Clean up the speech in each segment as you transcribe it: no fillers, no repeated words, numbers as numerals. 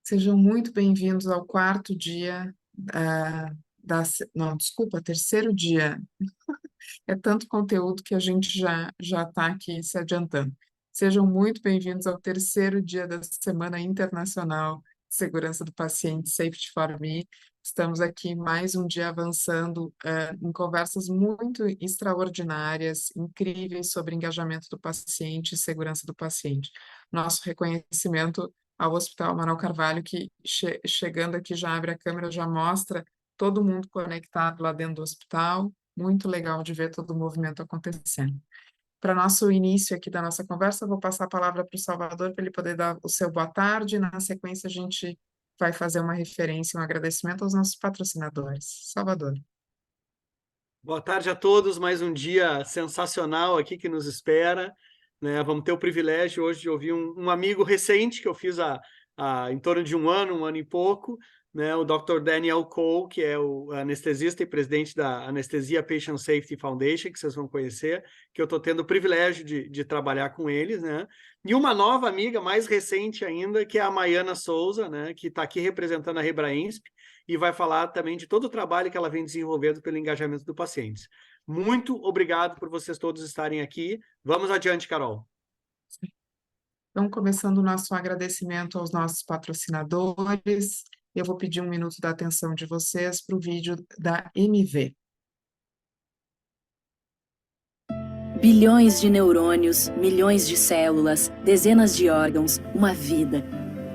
Sejam muito bem-vindos ao quarto dia não, desculpa, terceiro dia. É tanto conteúdo que a gente já está aqui se adiantando. Sejam muito bem-vindos ao terceiro dia da Semana Internacional de Segurança do Paciente, Safety for Me. Estamos aqui mais um dia avançando em conversas muito extraordinárias, incríveis sobre engajamento do paciente e segurança do paciente. Nosso reconhecimento ao Hospital Manuel Carvalho, que chegando aqui já abre a câmera, já mostra todo mundo conectado lá dentro do hospital. Muito legal de ver todo o movimento acontecendo. Para nosso início aqui da nossa conversa, eu vou passar a palavra para o Salvador para ele poder dar o seu boa tarde. Na sequência, a gente vai fazer uma referência, um agradecimento aos nossos patrocinadores. Salvador. Boa tarde a todos, mais um dia sensacional aqui que nos espera, né? Vamos ter o privilégio hoje de ouvir um amigo recente que eu fiz em torno de um ano e pouco, né? O Dr. Daniel Cole, que é o anestesista e presidente da Anesthesia Patient Safety Foundation, que vocês vão conhecer, que eu estou tendo o privilégio de trabalhar com eles, né? E uma nova amiga, mais recente ainda, que é a Maiana Souza, né? Que está aqui representando a Rebraensp, e vai falar também de todo o trabalho que ela vem desenvolvendo pelo engajamento do paciente. Muito obrigado por vocês todos estarem aqui. Vamos adiante, Carol. Então, começando o nosso agradecimento aos nossos patrocinadores, eu vou pedir um minuto da atenção de vocês para o vídeo da MV. Bilhões de neurônios, milhões de células, dezenas de órgãos, uma vida.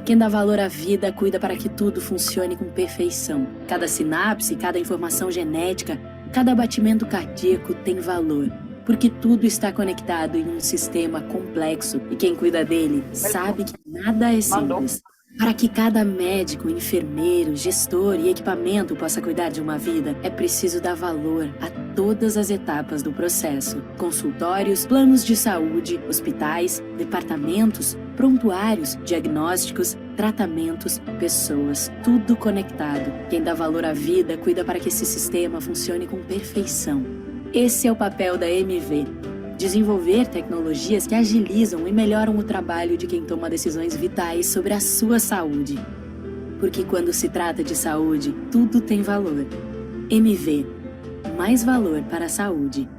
Quem dá valor à vida cuida para que tudo funcione com perfeição. Cada sinapse, cada informação genética, cada batimento cardíaco tem valor, porque tudo está conectado em um sistema complexo e quem cuida dele sabe que nada é simples. Para que cada médico, enfermeiro, gestor e equipamento possa cuidar de uma vida, é preciso dar valor a todas as etapas do processo. Consultórios, planos de saúde, hospitais, departamentos, prontuários, diagnósticos, tratamentos, pessoas, tudo conectado. Quem dá valor à vida cuida para que esse sistema funcione com perfeição. Esse é o papel da MV. Desenvolver tecnologias que agilizam e melhoram o trabalho de quem toma decisões vitais sobre a sua saúde. Porque quando se trata de saúde, tudo tem valor. MV. Mais valor para a saúde.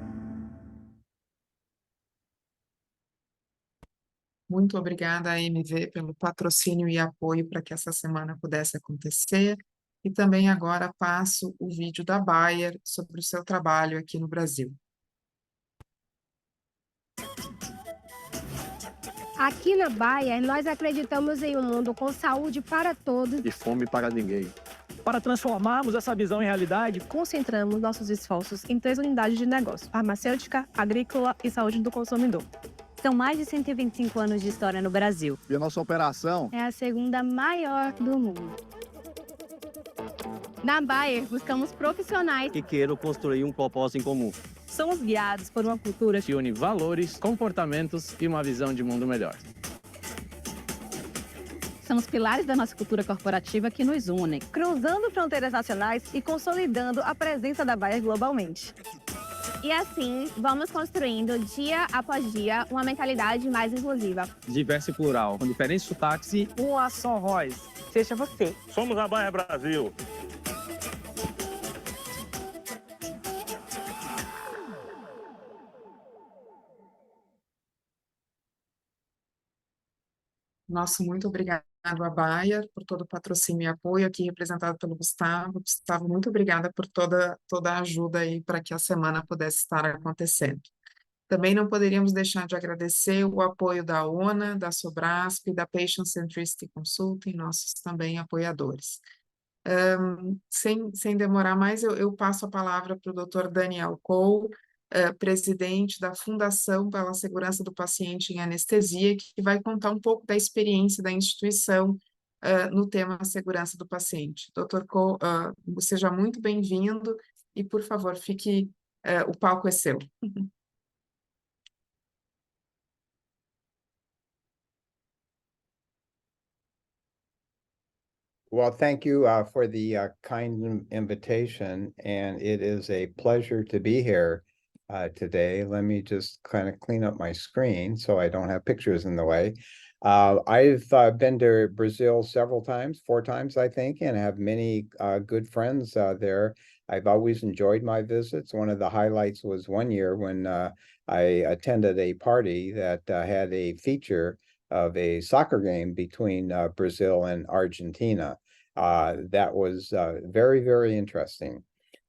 Muito obrigada, MV, pelo patrocínio e apoio para que essa semana pudesse acontecer. E também agora passo o vídeo da Bayer sobre o seu trabalho aqui no Brasil. Aqui na Bayer, nós acreditamos em um mundo com saúde para todos e fome para ninguém. Para transformarmos essa visão em realidade, concentramos nossos esforços em 3 unidades de negócio: farmacêutica, agrícola e saúde do consumidor. São mais de 125 anos de história no Brasil. E a nossa operação é a segunda maior do mundo. Na Bayer, buscamos profissionais que queiram construir um propósito em comum. Somos guiados por uma cultura que une valores, comportamentos e uma visão de mundo melhor. São os pilares da nossa cultura corporativa que nos unem, cruzando fronteiras nacionais e consolidando a presença da Bayer globalmente. E assim, vamos construindo, dia após dia, uma mentalidade mais inclusiva. Diversa e plural, com diferentes sotaques e uma só voz. Seja você. Somos a Bayer Brasil. Nosso muito obrigado à Bayer por todo o patrocínio e apoio, aqui representado pelo Gustavo. Gustavo, muito obrigada por toda a ajuda aí para que a semana pudesse estar acontecendo. Também não poderíamos deixar de agradecer o apoio da ONA, da Sobrasp e da Patient Centricity Consulting, nossos também apoiadores. Sem demorar mais, eu passo a palavra para o Dr. Daniel Cole, presidente da Fundação pela Segurança do Paciente em Anestesia, que vai contar um pouco da experiência da instituição no tema segurança do paciente. Dr. Cole, seja muito bem-vindo e, por favor, o palco é seu. Well, thank you for the kind invitation, and it is a pleasure to be here today. Let me just kind of clean up my screen so I don't have pictures in the way. I've been to Brazil several times, 4 times, I think, and have many good friends there. I've always enjoyed my visits. One of the highlights was one year when I attended a party that had a feature of a soccer game between Brazil and Argentina. That was very, very interesting.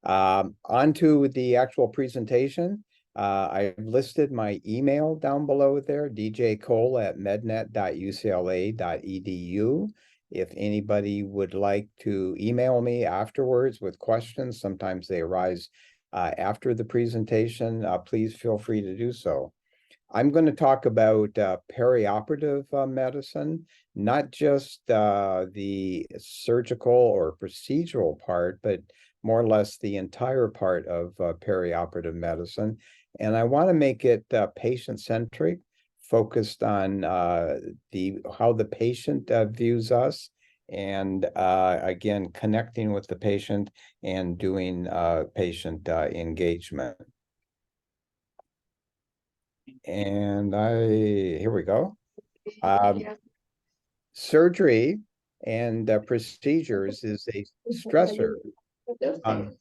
On to the actual presentation. I've listed my email down below there, djcole@mednet.ucla.edu. If anybody would like to email me afterwards with questions, sometimes they arise after the presentation, please feel free to do so. I'm going to talk about perioperative medicine, not just the surgical or procedural part, but more or less the entire part of perioperative medicine. And I want to make it patient-centric, focused on how the patient views us, and again, connecting with the patient and doing patient engagement. And here we go. Surgery and procedures is a stressor on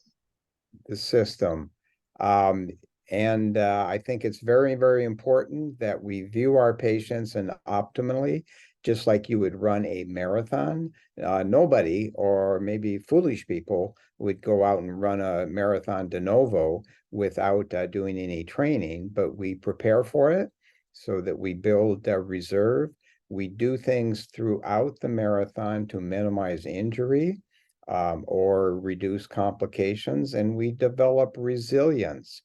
the system. And I think it's very, very important that we view our patients and optimally, just like you would run a marathon. Nobody, or maybe foolish people, would go out and run a marathon de novo without doing any training, but we prepare for it so that we build a reserve. We do things throughout the marathon to minimize injury or reduce complications, and we develop resilience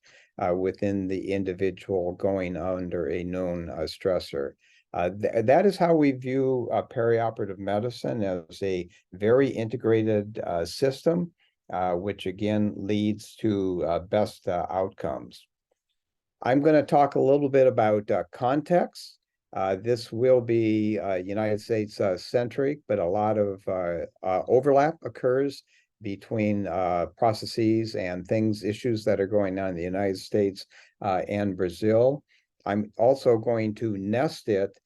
within the individual going under a known stressor. That is how we view perioperative medicine, as a very integrated system, which again leads to best outcomes. I'm going to talk a little bit about context. This will be United States centric, but a lot of overlap occurs between processes and issues that are going on in the United States and Brazil. I'm also going to nest it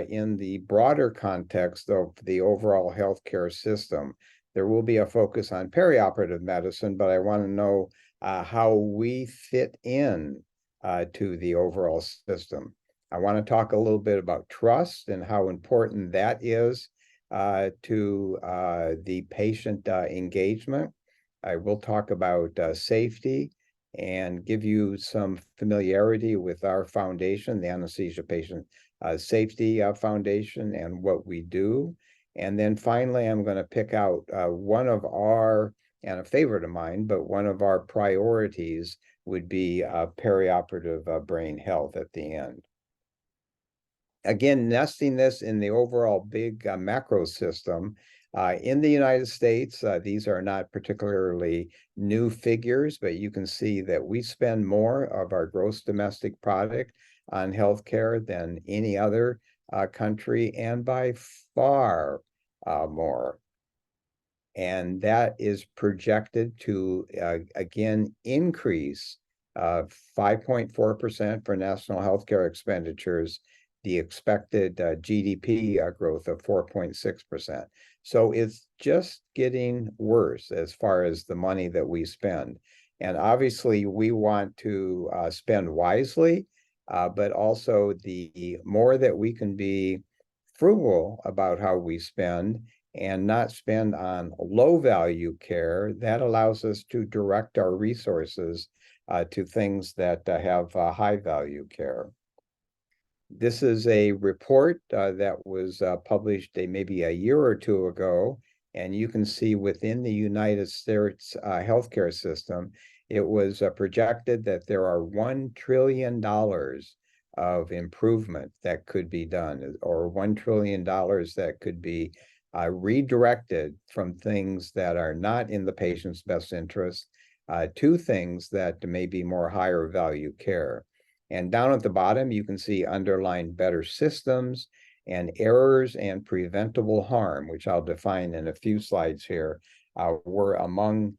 in the broader context of the overall healthcare system. There will be a focus on perioperative medicine, but I want to know how we fit in to the overall system. I want to talk a little bit about trust and how important that is to the patient engagement. I will talk about safety and give you some familiarity with our foundation, the Anesthesia Patient Safety Foundation, and what we do. And then finally, I'm going to pick out one of our, and a favorite of mine, but one of our priorities would be perioperative brain health at the end. Again, nesting this in the overall big macro system. In the United States, these are not particularly new figures, but you can see that we spend more of our gross domestic product on healthcare than any other country, and by far more. And that is projected to, again, increase 5.4% for national healthcare expenditures, the expected GDP growth of 4.6%. So it's just getting worse as far as the money that we spend. And obviously, we want to spend wisely, but also the more that we can be frugal about how we spend and not spend on low value care, that allows us to direct our resources to things that have high value care. This is a report that was published maybe a year or two ago, and you can see within the United States healthcare system, it was projected that there are $1 trillion of improvement that could be done, or $1 trillion that could be redirected from things that are not in the patient's best interest to things that may be more higher value care. And down at the bottom, you can see underlined better systems and errors and preventable harm, which I'll define in a few slides here, were among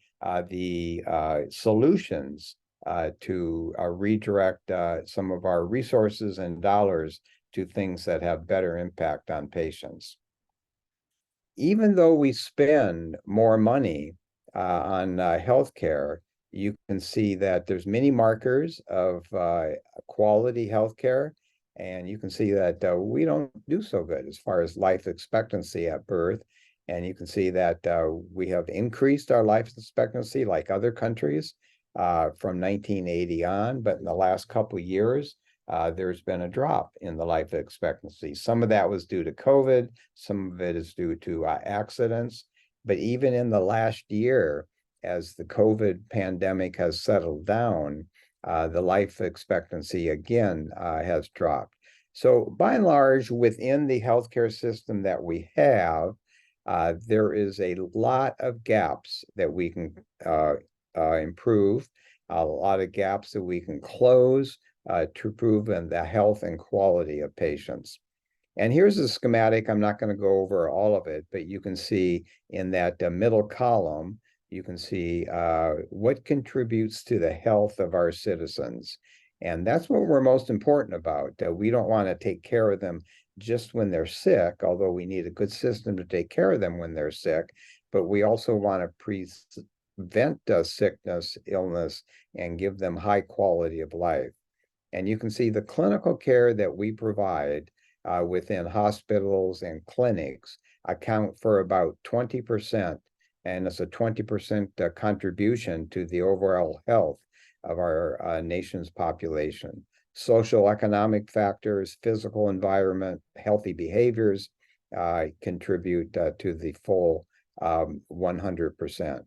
the solutions to redirect some of our resources and dollars to things that have better impact on patients. Even though we spend more money on healthcare, you can see that there's many markers of quality healthcare, and you can see that we don't do so good as far as life expectancy at birth. And you can see that we have increased our life expectancy like other countries from 1980 on, but in the last couple of years, there's been a drop in the life expectancy. Some of that was due to COVID, some of it is due to accidents, but even in the last year, as the COVID pandemic has settled down, the life expectancy again has dropped. So by and large, within the healthcare system that we have, there is a lot of gaps that we can improve, a lot of gaps that we can close to improve the health and quality of patients. And here's a schematic. I'm not going to go over all of it, but you can see in that middle column, you can see what contributes to the health of our citizens. And that's what we're most important about. We don't want to take care of them just when they're sick, although we need a good system to take care of them when they're sick, but we also want to prevent sickness, illness, and give them high quality of life. And you can see the clinical care that we provide within hospitals and clinics account for about 20%, and it's a 20% contribution to the overall health of our nation's population. Social economic factors, physical environment, healthy behaviors contribute to the full 100%.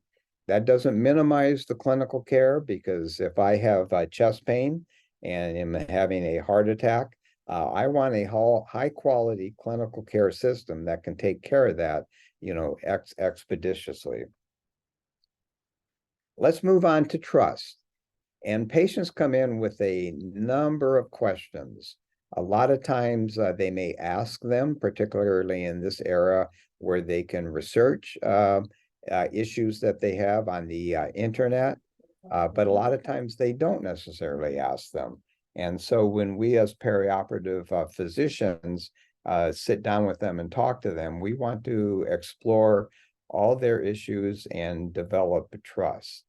That doesn't minimize the clinical care, because if I have chest pain and am having a heart attack, I want a high quality clinical care system that can take care of that, expeditiously. Let's move on to trust. And patients come in with a number of questions. A lot of times they may ask them, particularly in this era where they can research issues that they have on the internet, but a lot of times they don't necessarily ask them. And so when we as perioperative physicians sit down with them and talk to them, we want to explore all their issues and develop trust.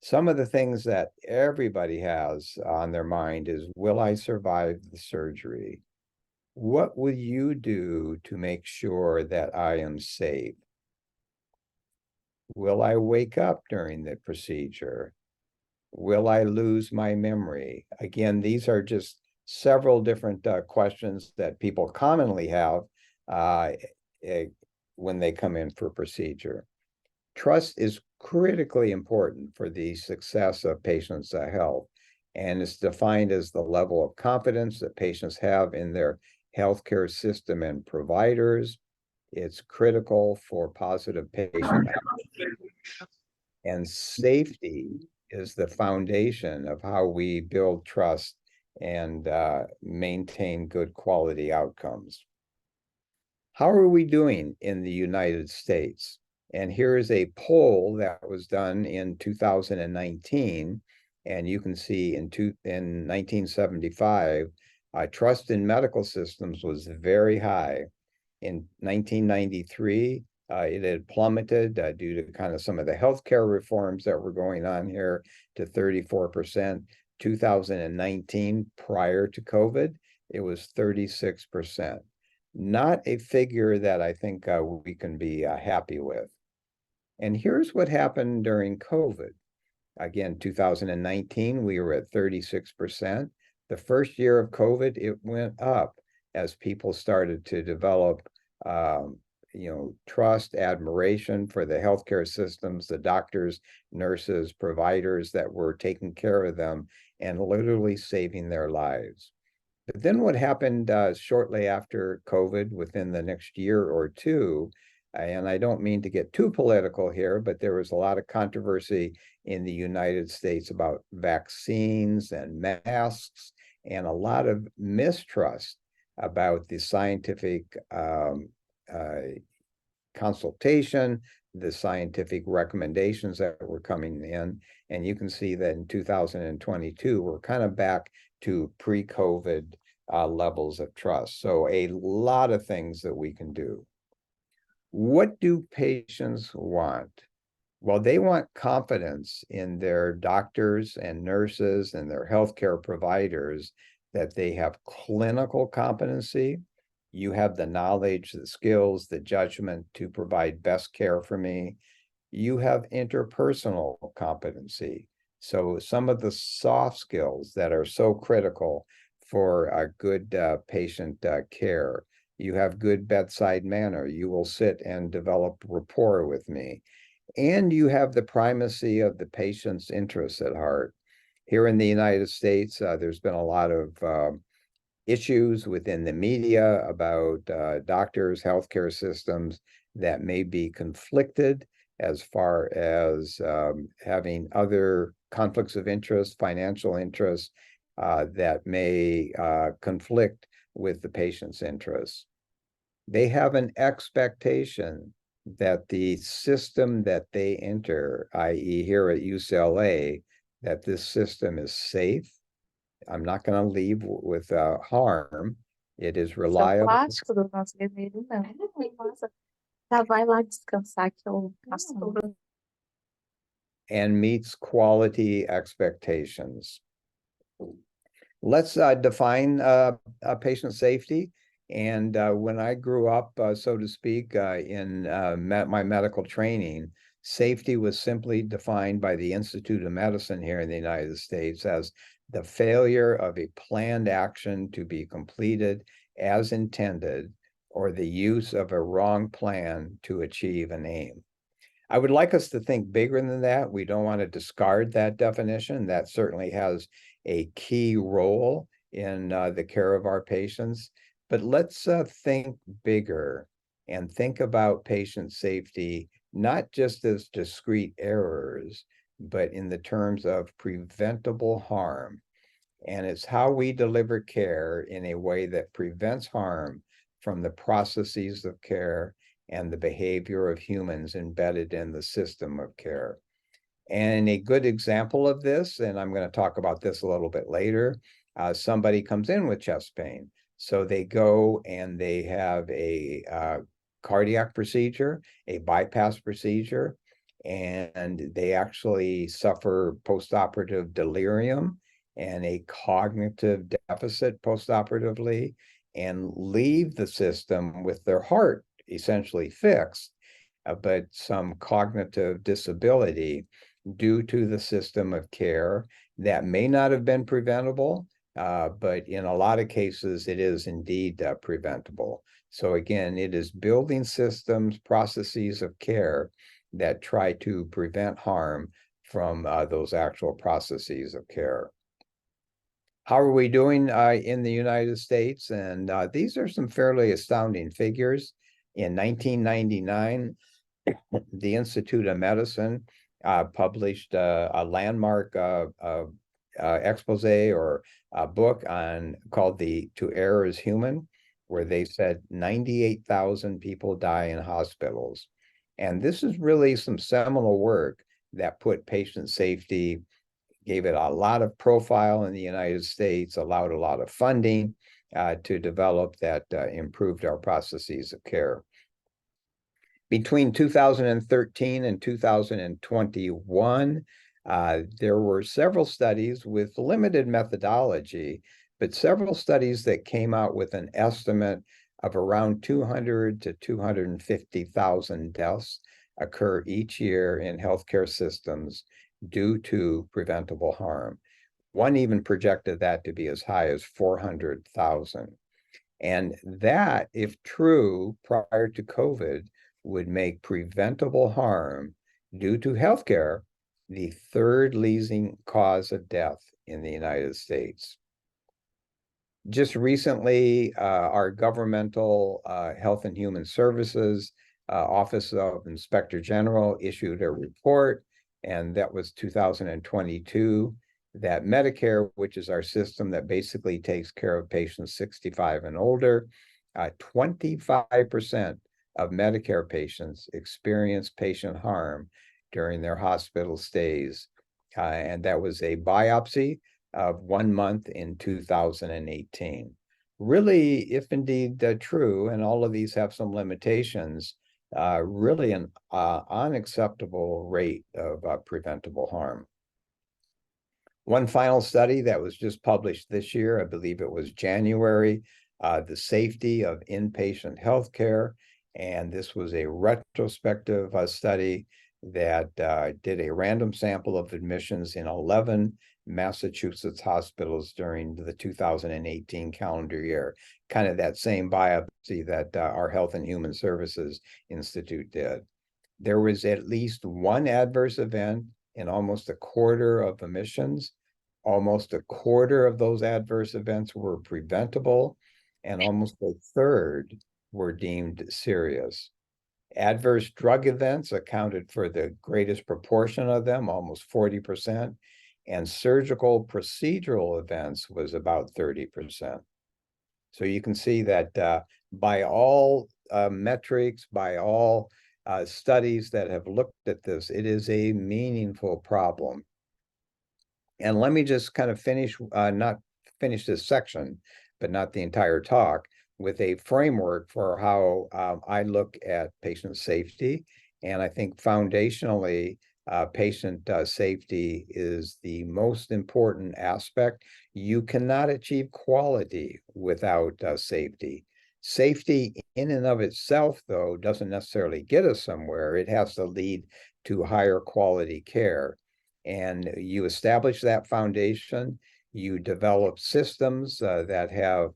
Some of the things that everybody has on their mind is, will I survive the surgery? What will you do to make sure that I am safe? Will I wake up during the procedure? Will I lose my memory? Again, these are just several different questions that people commonly have when they come in for procedure. Trust is critically important for the success of patients' health, and it's defined as the level of confidence that patients have in their healthcare system and providers. It's critical for positive patient outcomes, and safety is the foundation of how we build trust and maintain good quality outcomes. How are we doing in the United States? And here is a poll that was done in 2019, and you can see in 1975, trust in medical systems was very high. In 1993, it had plummeted due to kind of some of the healthcare reforms that were going on here to 34%. 2019, prior to COVID, it was 36%. Not a figure that I think we can be happy with. And here's what happened during COVID. Again, 2019, we were at 36%. The first year of COVID, it went up as people started to develop trust, admiration for the healthcare systems, the doctors, nurses, providers that were taking care of them and literally saving their lives. But then what happened shortly after COVID, within the next year or two, and I don't mean to get too political here, but there was a lot of controversy in the United States about vaccines and masks, and a lot of mistrust about the scientific consultation, the scientific recommendations that were coming in. And you can see that in 2022, we're kind of back to pre-COVID levels of trust. So a lot of things that we can do. What do patients want? Well, they want confidence in their doctors and nurses and their healthcare providers that they have clinical competency. You have the knowledge, the skills, the judgment to provide best care for me. You have interpersonal competency. So some of the soft skills that are so critical for a good patient care. You have good bedside manner. You will sit and develop rapport with me. And you have the primacy of the patient's interests at heart. Here in the United States, there's been a lot of issues within the media about doctors, healthcare systems that may be conflicted as far as having other conflicts of interest, financial interests that may conflict with the patient's interests. They have an expectation that the system that they enter, i.e. here at UCLA, that this system is safe. I'm not going to leave with harm. It is reliable. Plástico do nosso vermelho, não. Nossa, já vai lá descansar que eu passo tudo. And meets quality expectations. Let's define patient safety. And when I grew up, so to speak, in my medical training, safety was simply defined by the Institute of Medicine here in the United States as the failure of a planned action to be completed as intended, or the use of a wrong plan to achieve an aim. I would like us to think bigger than that. We don't want to discard that definition. That certainly has a key role in the care of our patients. But let's think bigger and think about patient safety, not just as discrete errors, but in the terms of preventable harm. And it's how we deliver care in a way that prevents harm from the processes of care and the behavior of humans embedded in the system of care. And a good example of this, and I'm going to talk about this a little bit later, somebody comes in with chest pain. So they go and they have a cardiac procedure, a bypass procedure, and they actually suffer postoperative delirium and a cognitive deficit postoperatively, and leave the system with their heart essentially fixed, but some cognitive disability due to the system of care that may not have been preventable, but in a lot of cases, it is indeed preventable. So again, it is building systems, processes of care that try to prevent harm from those actual processes of care. How are we doing in the United States? And these are some fairly astounding figures. In 1999, the Institute of Medicine published a landmark expose or a book called To Err is Human, where they said 98,000 people die in hospitals. And this is really some seminal work that put patient safety, gave it a lot of profile in the United States, allowed a lot of funding to develop that improved our processes of care. Between 2013 and 2021, there were several studies with limited methodology, but several studies that came out with an estimate of around 200 to 250,000 deaths occur each year in healthcare systems due to preventable harm. One even projected that to be as high as 400,000. And that, if true, prior to COVID, would make preventable harm due to healthcare the third leading cause of death in the United States. Just recently, our governmental Health and Human Services Office of Inspector General issued a report, and that was 2022, that Medicare, which is our system that basically takes care of patients 65 and older, 25% of Medicare patients experience patient harm during their hospital stays. And that was a biopsy of 1 month in 2018. really, if indeed true, and all of these have some limitations, really an unacceptable rate of preventable harm. One final study that was just published this year, I believe it was January, the safety of inpatient healthcare. And this was a retrospective study that did a random sample of admissions in 11 Massachusetts hospitals during the 2018 calendar year, kind of that same biopsy that our Health and Human Services Institute did. There was at least one adverse event in almost a quarter of admissions. Almost a quarter of those adverse events were preventable, and almost a third were deemed serious. Adverse drug events accounted for the greatest proportion of them, almost 40%, and surgical procedural events was about 30%. So you can see that by all metrics, by all studies that have looked at this, it is a meaningful problem. And let me just kind of finish, not finish this section, but not the entire talk, with a framework for how I look at patient safety. And I think foundationally, patient safety is the most important aspect. You cannot achieve quality without safety. Safety in and of itself, though, doesn't necessarily get us somewhere. It has to lead to higher quality care. And you establish that foundation, you develop systems that have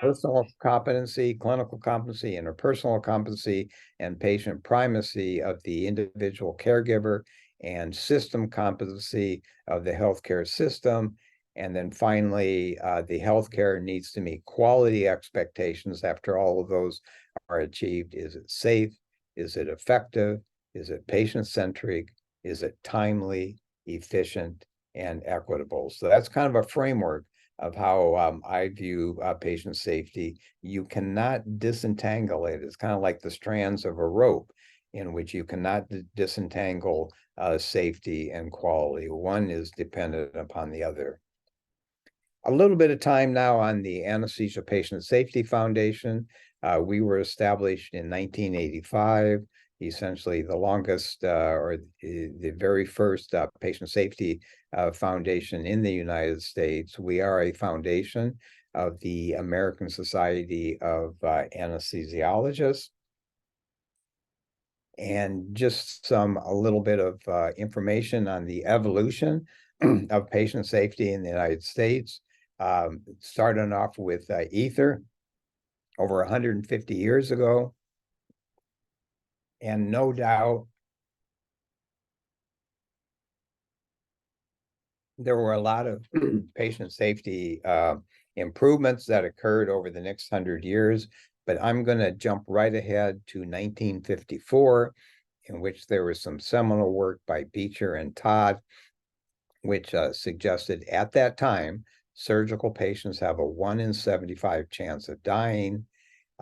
personal competency, clinical competency, interpersonal competency, and patient primacy of the individual caregiver, and system competency of the healthcare system. And then finally, the healthcare needs to meet quality expectations after all of those are achieved. Is it safe? Is it effective? Is it patient-centric? Is it timely, efficient, and equitable? So that's kind of a framework of how I view patient safety. You cannot disentangle it. It's kind of like the strands of a rope in which you cannot disentangle safety and quality. One is dependent upon the other. A little bit of time now on the Anesthesia Patient Safety Foundation. We were established in 1985. Essentially the longest or the very first patient safety foundation in the United States. We are a foundation of the American Society of Anesthesiologists. And just a little bit of information on the evolution of patient safety in the United States. Starting off with ether over 150 years ago. And no doubt, there were a lot of patient safety improvements that occurred over the next 100 years, but I'm going to jump right ahead to 1954, in which there was some seminal work by Beecher and Todd, which suggested at that time, surgical patients have a 1 in 75 chance of dying,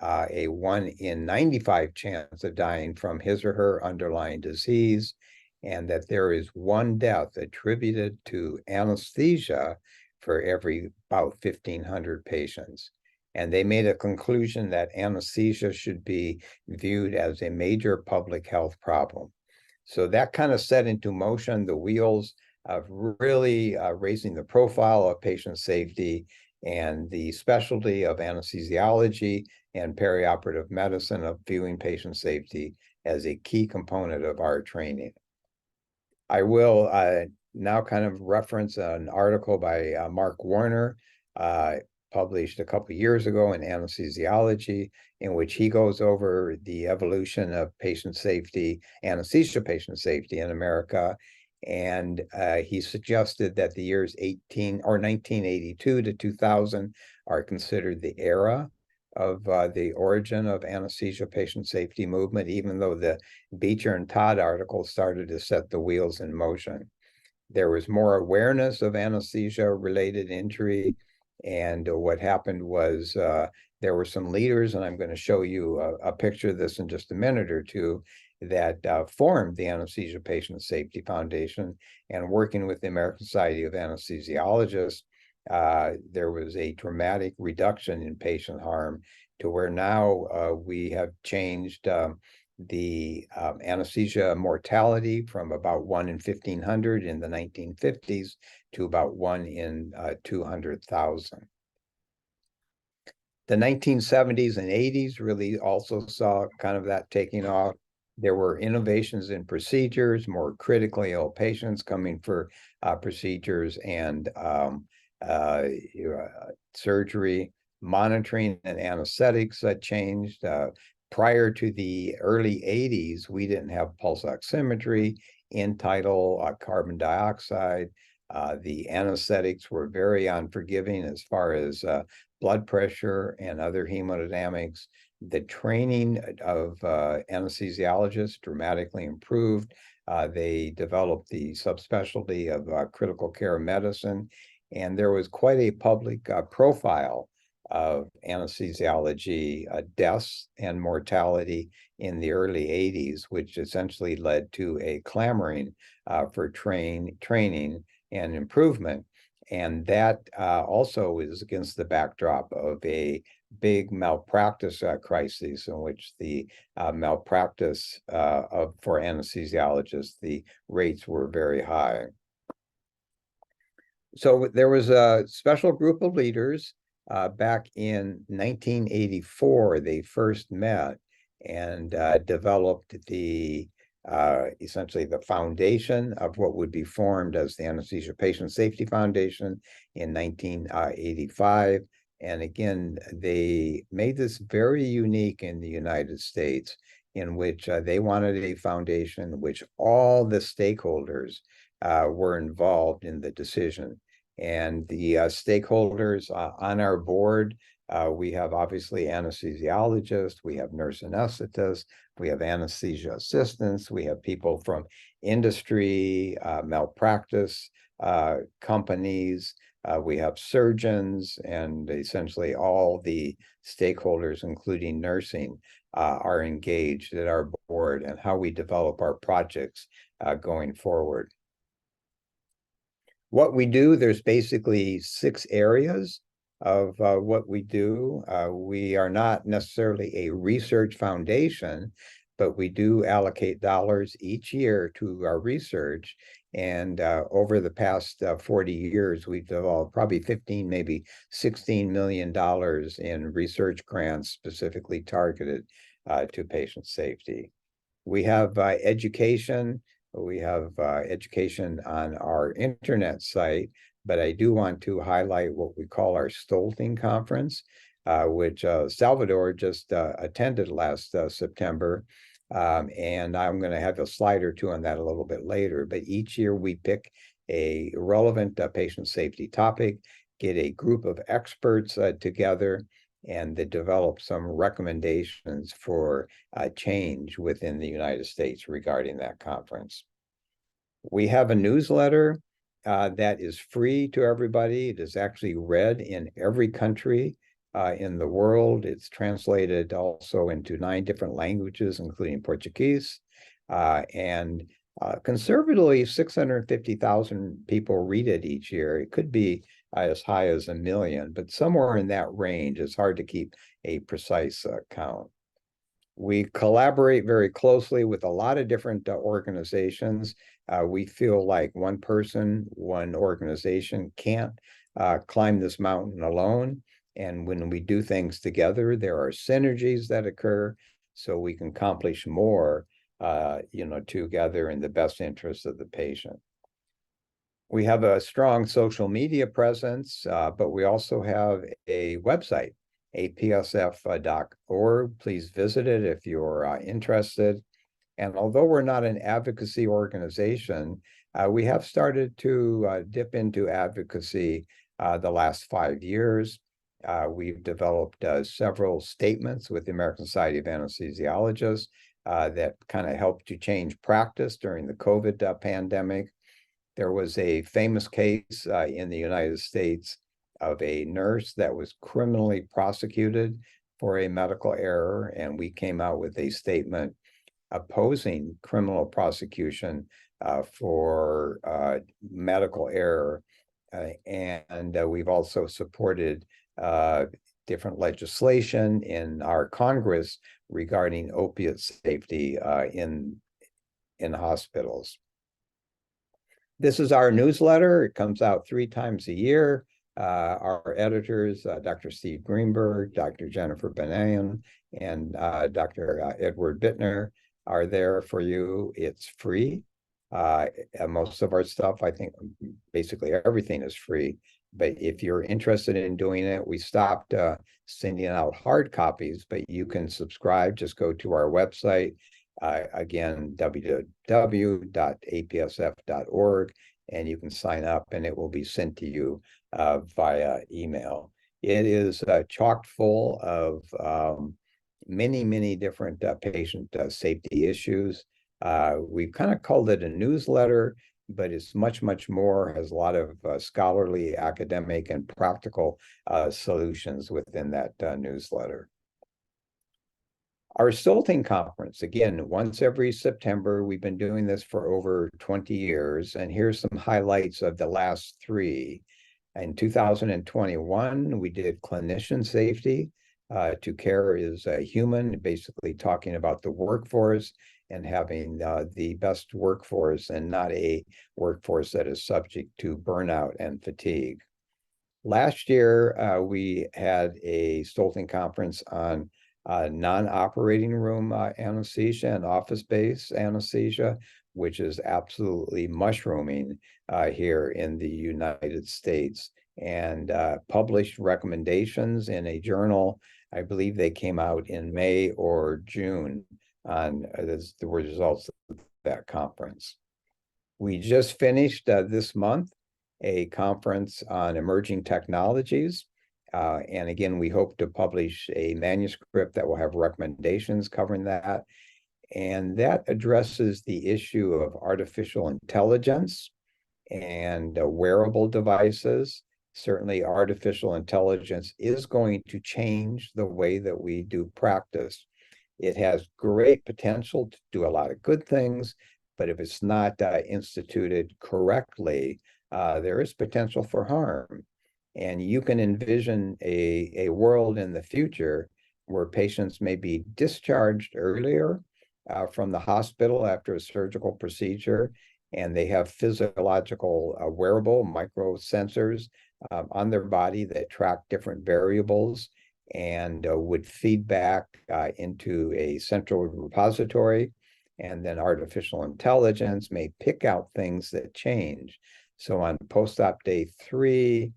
a 1 in 95 chance of dying from his or her underlying disease, and that there is 1 death attributed to anesthesia for every about 1,500 patients. And they made a conclusion that anesthesia should be viewed as a major public health problem. So that kind of set into motion the wheels of really raising the profile of patient safety and the specialty of anesthesiology and perioperative medicine of viewing patient safety as a key component of our training. I will now kind of reference an article by Mark Warner, published a couple of years ago in Anesthesiology, in which he goes over the evolution of patient safety, anesthesia patient safety in America. And he suggested that the years 1982 to 2000 are considered the era of the origin of anesthesia patient safety movement, even though the Beecher and Todd article started to set the wheels in motion. There was more awareness of anesthesia-related injury, and what happened was there were some leaders, and I'm going to show you a picture of this in just a minute or two, that formed the Anesthesia Patient Safety Foundation, and working with the American Society of Anesthesiologists, there was a dramatic reduction in patient harm to where now we have changed the anesthesia mortality from about 1 in 1,500 in the 1950s to about 1 in 200,000. The 1970s and 80s really also saw kind of that taking off. There were innovations in procedures, more critically ill patients coming for procedures and surgery. Monitoring and anesthetics changed. Prior to the early 80s, we didn't have pulse oximetry, end-tidal carbon dioxide. The anesthetics were very unforgiving as far as blood pressure and other hemodynamics. The training of anesthesiologists dramatically improved. They developed the subspecialty of critical care medicine, and there was quite a public profile of anesthesiology deaths and mortality in the early 80s, which essentially led to a clamoring for training and improvement. And that also is against the backdrop of a big malpractice crisis in which the malpractice for anesthesiologists, the rates were very high. So there was a special group of leaders back in 1984. They first met and developed the essentially the foundation of what would be formed as the Anesthesia Patient Safety Foundation in 1985. And again, they made this very unique in the United States, in which they wanted a foundation in which all the stakeholders were involved in the decision. And the stakeholders on our board, we have obviously anesthesiologists, we have nurse anesthetists, we have anesthesia assistants, we have people from industry, malpractice companies, we have surgeons, and essentially all the stakeholders, including nursing, are engaged at our board and how we develop our projects going forward. What we do, there's basically 6 areas of what we do. We are not necessarily a research foundation, but we do allocate dollars each year to our research. And over the past 40 years, we've developed probably 15, maybe $16 million in research grants specifically targeted to patient safety. We have education. We have education on our internet site, but I do want to highlight what we call our Stolting Conference, which Salvador just attended last September. And I'm going to have a slide or two on that a little bit later. But each year we pick a relevant patient safety topic, get a group of experts together, and they develop some recommendations for change within the United States regarding that conference. We have a newsletter that is free to everybody. It is actually read in every country in the world. It's translated also into 9 different languages, including Portuguese. And conservatively, 650,000 people read it each year. It could be as high as 1 million, but somewhere in that range. It's hard to keep a precise count. We collaborate very closely with a lot of different organizations. We feel like one person, one organization can't climb this mountain alone. And when we do things together, there are synergies that occur, so we can accomplish more, together in the best interest of the patient. We have a strong social media presence, but we also have a website, apsf.org. Please visit it if you're interested. And although we're not an advocacy organization, we have started to dip into advocacy the last 5 years. We've developed several statements with the American Society of Anesthesiologists that kind of helped to change practice during the COVID pandemic. There was a famous case in the United States of a nurse that was criminally prosecuted for a medical error, and we came out with a statement opposing criminal prosecution for medical error and we've also supported different legislation in our Congress regarding opiate safety in hospitals. This is our newsletter. It comes out 3 times a year. Our editors, Dr. Steve Greenberg, Dr. Jennifer Benayan, and Dr. Edward Bittner are there for you. It's free. Most of our stuff, I think basically everything is free. But if you're interested in doing it, we stopped sending out hard copies, but you can subscribe. Just go to our website, again, www.apsf.org, and you can sign up and it will be sent to you via email. It is chock full of many, many different patient safety issues. We've kind of called it a newsletter, but it's much, much more, has a lot of scholarly, academic, and practical solutions within that newsletter. Our Stolting Conference, again, once every September. We've been doing this for over 20 years, and here's some highlights of the last 3. In 2021, we did clinician safety. To care is human, basically talking about the workforce and having the best workforce and not a workforce that is subject to burnout and fatigue. Last year, we had a Stolting Conference on non-operating room anesthesia and office-based anesthesia, which is absolutely mushrooming here in the United States, and published recommendations in a journal. I believe they came out in May or June on the results of that conference. We just finished this month a conference on emerging technologies. And again, we hope to publish a manuscript that will have recommendations covering that. And that addresses the issue of artificial intelligence and wearable devices. Certainly, artificial intelligence is going to change the way that we do practice. It has great potential to do a lot of good things, but if it's not instituted correctly, there is potential for harm. And you can envision a world in the future where patients may be discharged earlier from the hospital after a surgical procedure, and they have physiological wearable micro sensors on their body that track different variables and would feed back into a central repository. And then artificial intelligence may pick out things that change. So on post-op day 3,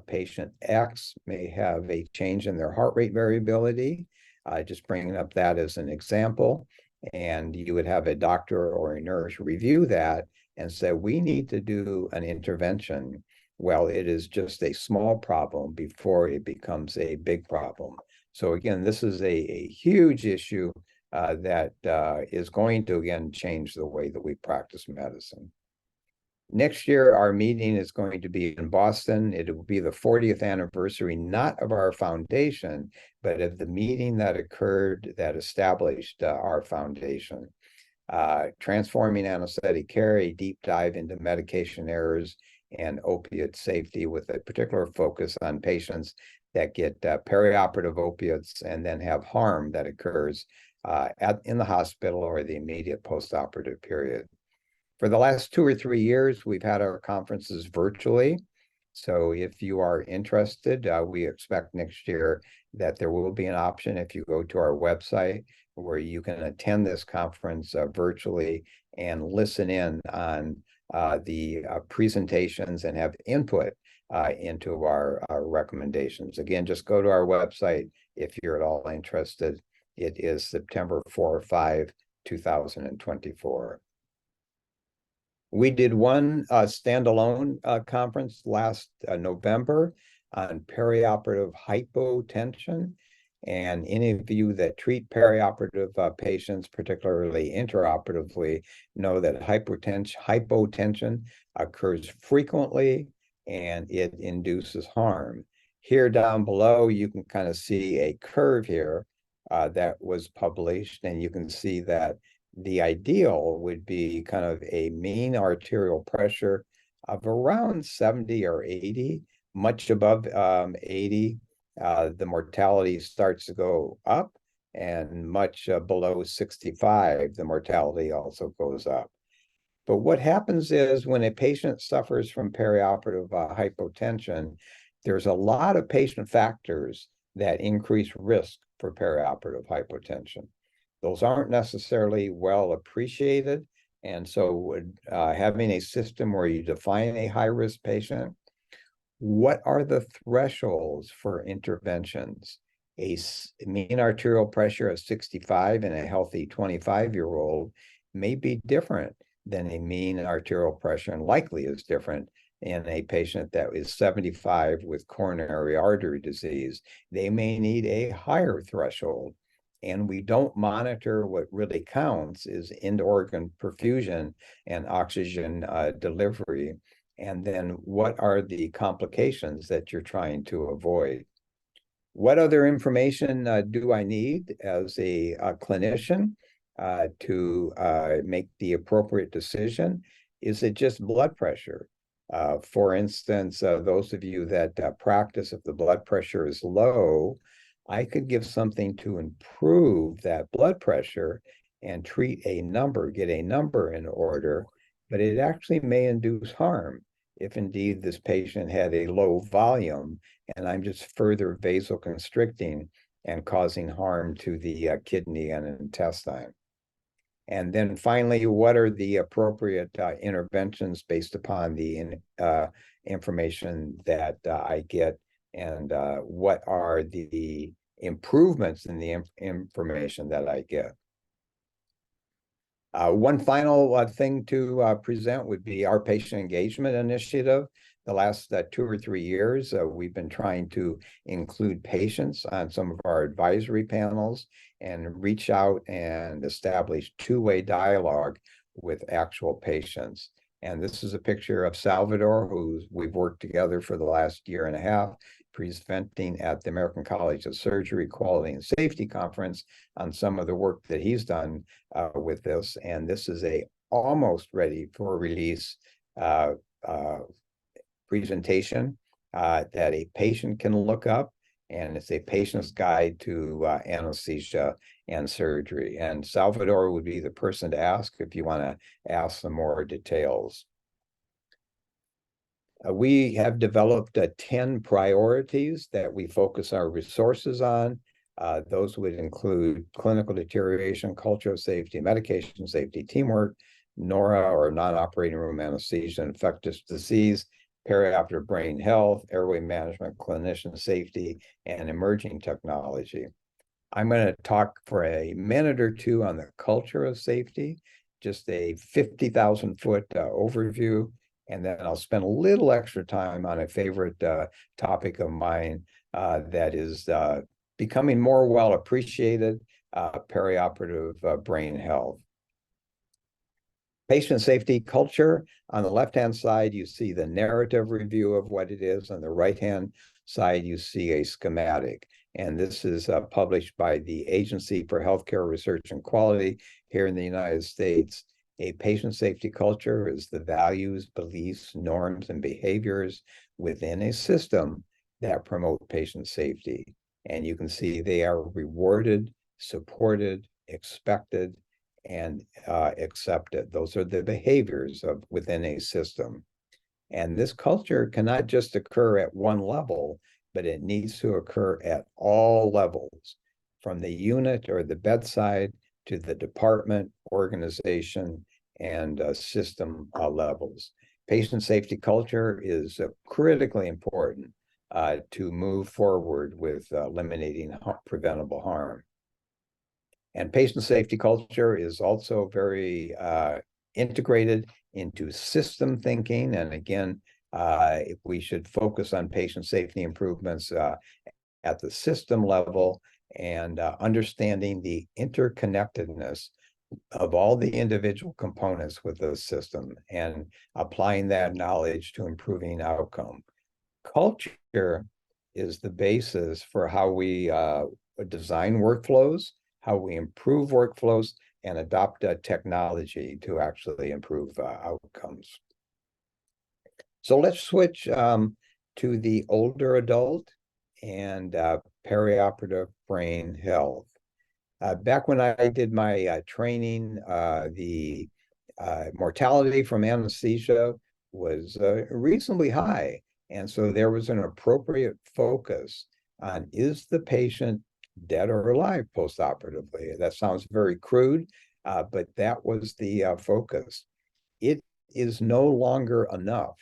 patient X may have a change in their heart rate variability, just bringing up that as an example. And you would have a doctor or a nurse review that and say, we need to do an intervention. Well, it is just a small problem before it becomes a big problem. So again, this is a huge issue that is going to, again, change the way that we practice medicine. Next year, our meeting is going to be in Boston. It will be the 40th anniversary, not of our foundation, but of the meeting that occurred that established our foundation. Transforming Anesthetic Care, a deep dive into medication errors and opiate safety with a particular focus on patients that get perioperative opiates and then have harm that occurs in the hospital or the immediate postoperative period. For the last 2 or 3 years, we've had our conferences virtually. So if you are interested, we expect next year that there will be an option if you go to our website where you can attend this conference virtually and listen in on the presentations and have input into our recommendations. Again, just go to our website if you're at all interested. It is September 4 or 5, 2024. We did one standalone conference last November on perioperative hypotension. And any of you that treat perioperative patients, particularly intraoperatively, know that hypotension occurs frequently and it induces harm. Here down below, you can kind of see a curve here that was published, and you can see that the ideal would be kind of a mean arterial pressure of around 70 or 80, much above 80, the mortality starts to go up, and much below 65, the mortality also goes up. But what happens is when a patient suffers from perioperative hypotension, there's a lot of patient factors that increase risk for perioperative hypotension. Those aren't necessarily well appreciated. And so having a system where you define a high-risk patient, what are the thresholds for interventions? A mean arterial pressure of 65 in a healthy 25-year-old may be different than a mean arterial pressure, and likely is different in a patient that is 75 with coronary artery disease. They may need a higher threshold. And we don't monitor what really counts is end-organ perfusion and oxygen delivery. And then what are the complications that you're trying to avoid? What other information do I need as a clinician to make the appropriate decision? Is it just blood pressure? For instance, those of you that practice, if the blood pressure is low, I could give something to improve that blood pressure and treat a number, get a number in order, but it actually may induce harm if indeed this patient had a low volume and I'm just further vasoconstricting and causing harm to the kidney and intestine. And then finally, what are the appropriate interventions based upon the information that I get, and what are the improvements in the information that I get? One final thing to present would be our patient engagement initiative. The last 2 or 3 years, we've been trying to include patients on some of our advisory panels and reach out and establish two-way dialogue with actual patients. And this is a picture of Salvador, who we've worked together for the last 1.5 years, presenting at the American College of Surgery Quality and Safety Conference on some of the work that he's done with this. And this is a almost ready for release presentation that a patient can look up, and it's a patient's guide to anesthesia and surgery. And Salvador would be the person to ask if you want to ask some more details. We have developed 10 priorities that we focus our resources on. Those would include clinical deterioration, culture of safety, medication safety, teamwork, NORA or non-operating room anesthesia, infectious disease, perioperative brain health, airway management, clinician safety, and emerging technology. I'm going to talk for a minute or two on the culture of safety, just a 50,000-foot overview, and then I'll spend a little extra time on a favorite topic of mine that is becoming more well appreciated, perioperative brain health. Patient safety culture. On the left-hand side, you see the narrative review of what it is. On the right-hand side, you see a schematic. And this is published by the Agency for Healthcare Research and Quality here in the United States. A patient safety culture is the values, beliefs, norms, and behaviors within a system that promote patient safety. And you can see they are rewarded, supported, expected, and accepted. Those are the behaviors of within a system. And this culture cannot just occur at one level, but it needs to occur at all levels, from the unit or the bedside to the department, organization, and system levels. Patient safety culture is critically important to move forward with eliminating preventable harm. And patient safety culture is also very integrated into system thinking. And again, if we should focus on patient safety improvements at the system level and understanding the interconnectedness of all the individual components with the system and applying that knowledge to improving outcome. Culture is the basis for how we design workflows, how we improve workflows, and adopt technology to actually improve outcomes. So let's switch to the older adult and perioperative brain health. Back when I did my training, the mortality from anesthesia was reasonably high. And so there was an appropriate focus on, is the patient dead or alive postoperatively? That sounds very crude, but that was the focus. It is no longer enough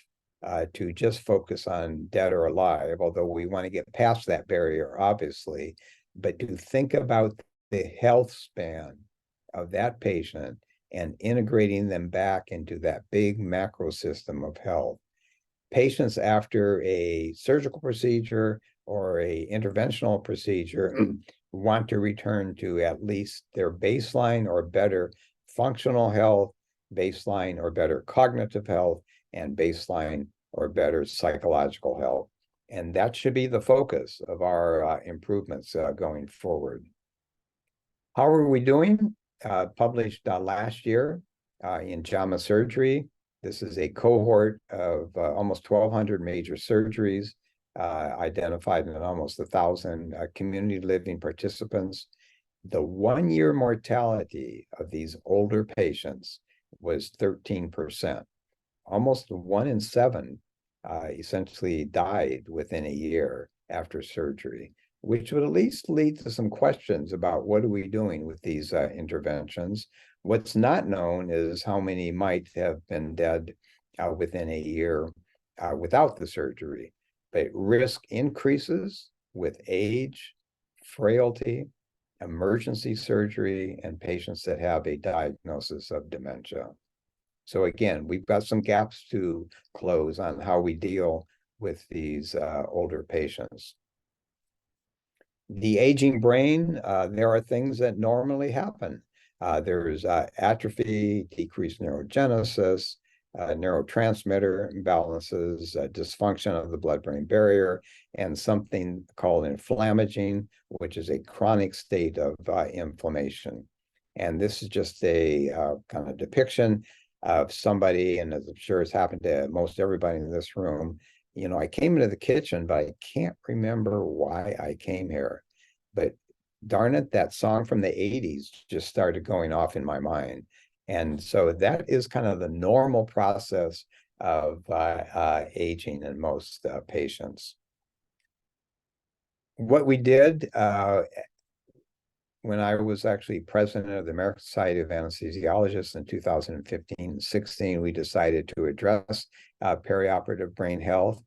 to just focus on dead or alive, although we want to get past that barrier, obviously, but to think about the health span of that patient and integrating them back into that big macro system of health. Patients after a surgical procedure or a interventional procedure want to return to at least their baseline or better functional health, baseline or better cognitive health, and baseline or better psychological health. And that should be the focus of our improvements going forward. How are we doing? Published last year in JAMA Surgery. This is a cohort of almost 1,200 major surgeries, identified in almost 1,000 community living participants. The 1-year mortality of these older patients was 13%. Almost 1 in 7 essentially died within a year after surgery, which would at least lead to some questions about what are we doing with these interventions. What's not known is how many might have been dead within a year without the surgery. But risk increases with age, frailty, emergency surgery, and patients that have a diagnosis of dementia. So again, we've got some gaps to close on how we deal with these older patients. The aging brain, there are things that normally happen. There's atrophy, decreased neurogenesis, neurotransmitter imbalances, dysfunction of the blood-brain barrier, and something called inflammaging, which is a chronic state of inflammation. And this is just a kind of depiction of somebody, and as I'm sure it's happened to most everybody in this room. You know, I came into the kitchen, but I can't remember why I came here. But darn it, that song from the 80s just started going off in my mind. And so that is kind of the normal process of aging in most patients. What we did when I was actually president of the American Society of Anesthesiologists in 2015-16, we decided to address perioperative brain health.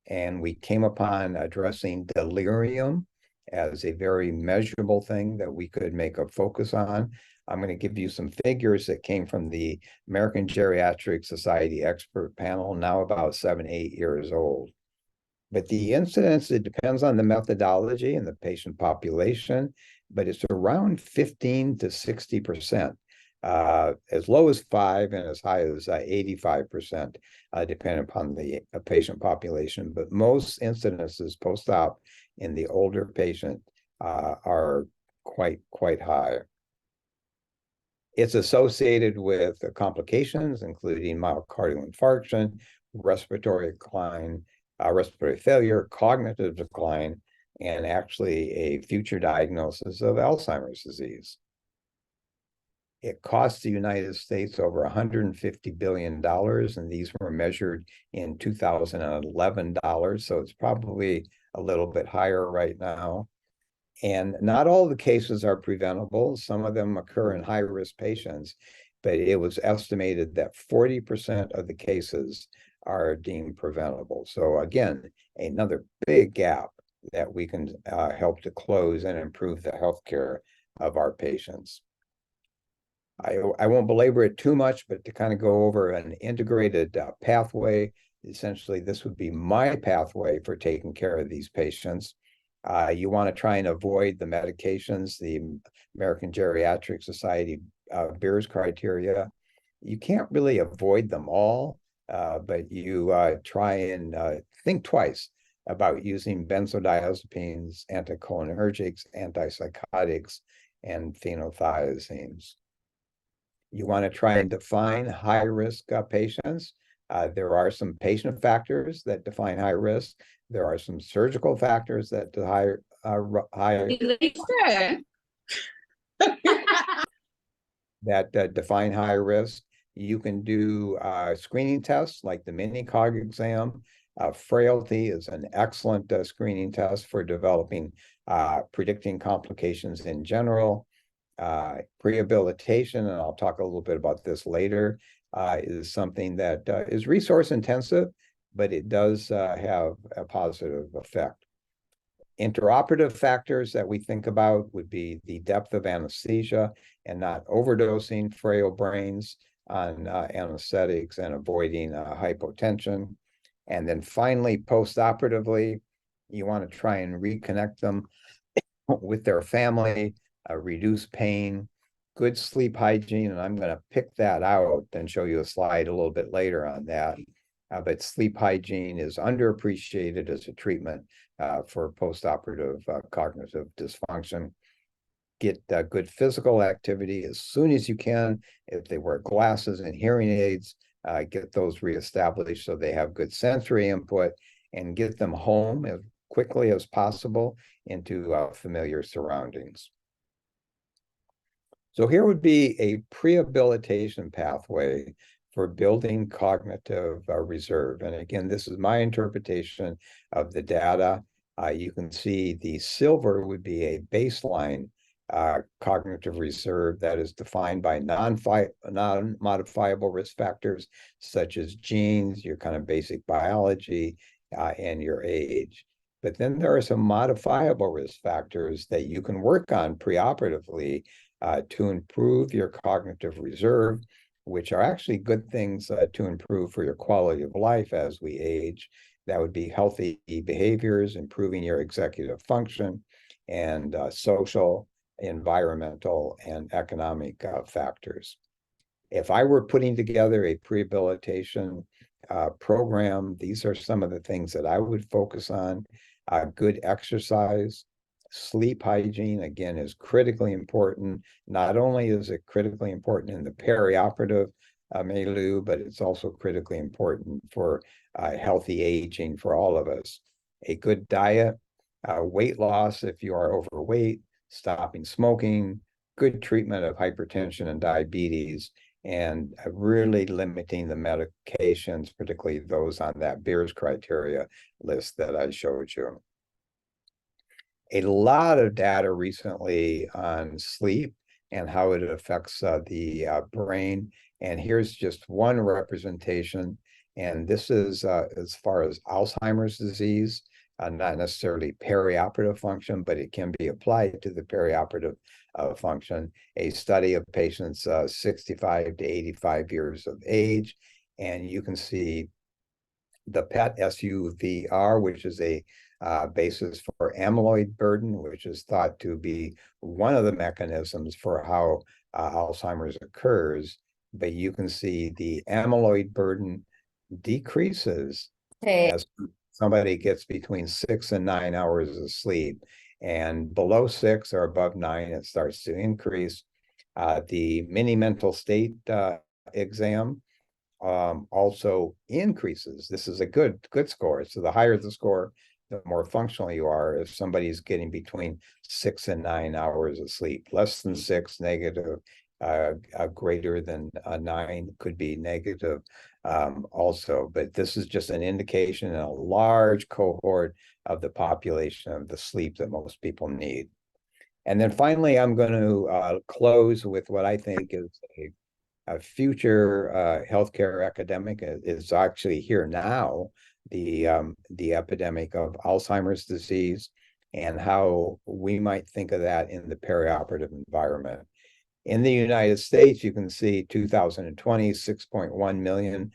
And we came upon addressing delirium as a very measurable thing that we could make a focus on. I'm going to give you some figures that came from the American Geriatric Society expert panel, now about 7-8 years old. But the incidence, it depends on the methodology and the patient population, but it's around 15 to 60%, as low as 5% and as high as 85%, depending upon the patient population. But most incidences post-op in the older patient are quite high. It's associated with complications, including myocardial infarction, respiratory decline, respiratory failure, cognitive decline, and actually a future diagnosis of Alzheimer's disease. It costs the United States over $150 billion, and these were measured in 2011 dollars, so it's probably a little bit higher right now. And not all the cases are preventable. Some of them occur in high-risk patients, but it was estimated that 40% of the cases are deemed preventable. So again, another big gap that we can help to close and improve the healthcare of our patients. I won't belabor it too much, but to kind of go over an integrated pathway, essentially this would be my pathway for taking care of these patients. You want to try and avoid the medications, the American Geriatric Society Beers criteria. You can't really avoid them all, but you try and think twice about using benzodiazepines, anticholinergics, antipsychotics, and phenothiazines. You want to try and define high-risk patients. There are some patient factors that define high risk. There are some surgical factors that define high risk. You can do screening tests like the mini-cog exam. Frailty is an excellent screening test for developing, predicting complications in general. Rehabilitation, and I'll talk a little bit about this later, is something that is resource intensive, but it does have a positive effect. Interoperative factors that we think about would be the depth of anesthesia and not overdosing frail brains on anesthetics and avoiding hypotension. And then finally, post-operatively, you want to try and reconnect them with their family, reduce pain, good sleep hygiene, and I'm going to pick that out and show you a slide a little bit later on that. But sleep hygiene is underappreciated as a treatment for post-operative cognitive dysfunction. Get good physical activity as soon as you can. If they wear glasses and hearing aids, get those reestablished so they have good sensory input, and get them home as quickly as possible into familiar surroundings. So here would be a prehabilitation pathway for building cognitive reserve. And again, this is my interpretation of the data. You can see the silver would be a baseline cognitive reserve that is defined by non-modifiable risk factors, such as genes, your kind of basic biology, and your age. But then there are some modifiable risk factors that you can work on preoperatively to improve your cognitive reserve, which are actually good things to improve for your quality of life as we age. That would be healthy behaviors, improving your executive function, and social, environmental, and economic factors. If I were putting together a prehabilitation program, these are some of the things that I would focus on. Good exercise, sleep hygiene, again, is critically important. Not only is it critically important in the perioperative milieu, but it's also critically important for healthy aging for all of us. A good diet, weight loss if you are overweight, stopping smoking, good treatment of hypertension and diabetes, and really limiting the medications, particularly those on that Beers criteria list that I showed you. A lot of data recently on sleep and how it affects the brain. And here's just one representation. And this is as far as Alzheimer's disease, not necessarily perioperative function, but it can be applied to the perioperative function. A study of patients 65 to 85 years of age. And you can see the PET SUVR, which is a basis for amyloid burden, which is thought to be one of the mechanisms for how Alzheimer's occurs. But you can see the amyloid burden decreases as somebody gets between 6 and 9 hours of sleep. And below 6 or above 9, it starts to increase. The mini mental state exam also increases. This is a good score. So the higher the score, the more functional you are. If somebody's getting between 6 and 9 hours of sleep, less than 6, negative, greater than 9 could be negative also. But this is just an indication in a large cohort of the population of the sleep that most people need. And then finally, I'm going to close with what I think is a future healthcare epidemic. Is actually here now, the epidemic of Alzheimer's disease, and how we might think of that in the perioperative environment. In the United States, you can see 2020, 6.1 million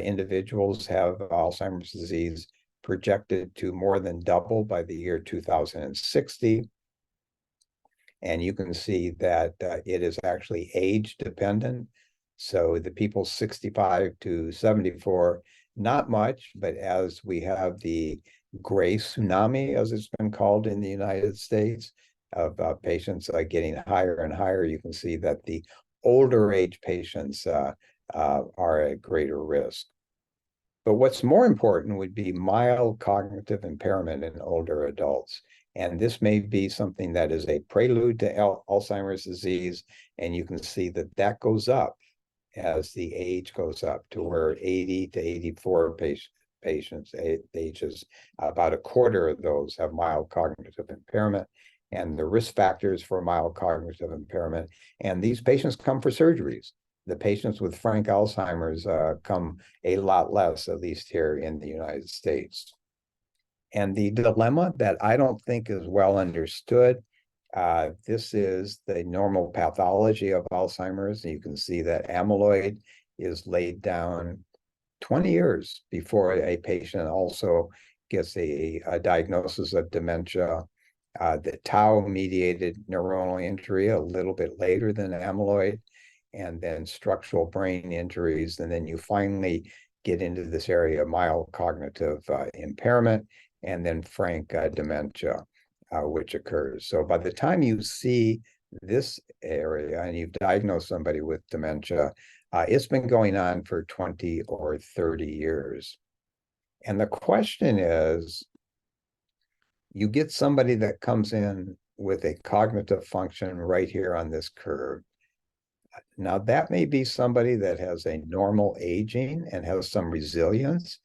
individuals have Alzheimer's disease, projected to more than double by the year 2060. And you can see that it is actually age dependent. So the people 65 to 74, not much, but as we have the gray tsunami, as it's been called in the United States, of patients getting higher and higher, you can see that the older age patients are at greater risk. But what's more important would be mild cognitive impairment in older adults. And this may be something that is a prelude to Alzheimer's disease. And you can see that that goes up as the age goes up to where 80 to 84 patients ages, about a quarter of those have mild cognitive impairment, and the risk factors for mild cognitive impairment. And these patients come for surgeries. The patients with frank Alzheimer's come a lot less, at least here in the United States. And the dilemma that I don't think is well understood, this is the normal pathology of Alzheimer's. And you can see that amyloid is laid down 20 years before a patient also gets a diagnosis of dementia. The tau-mediated neuronal injury a little bit later than amyloid, and then structural brain injuries. And then you finally get into this area of mild cognitive impairment, and then frank dementia, which occurs. So by the time you see this area and you've diagnosed somebody with dementia, it's been going on for 20 or 30 years. And the question is, you get somebody that comes in with a cognitive function right here on this curve. Now, that may be somebody that has a normal aging and has some resilience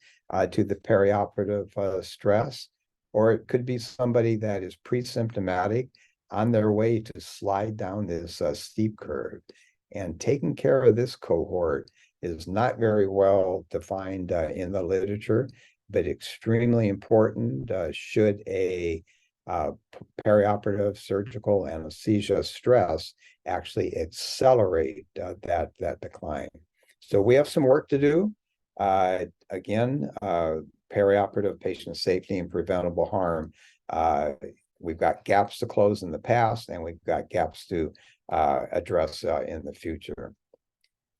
to the perioperative stress, or it could be somebody that is pre-symptomatic on their way to slide down this steep curve. And taking care of this cohort is not very well defined in the literature, but extremely important should a perioperative surgical anesthesia stress actually accelerate that decline. So we have some work to do. Again, perioperative patient safety and preventable harm. We've got gaps to close in the past, and we've got gaps to address in the future.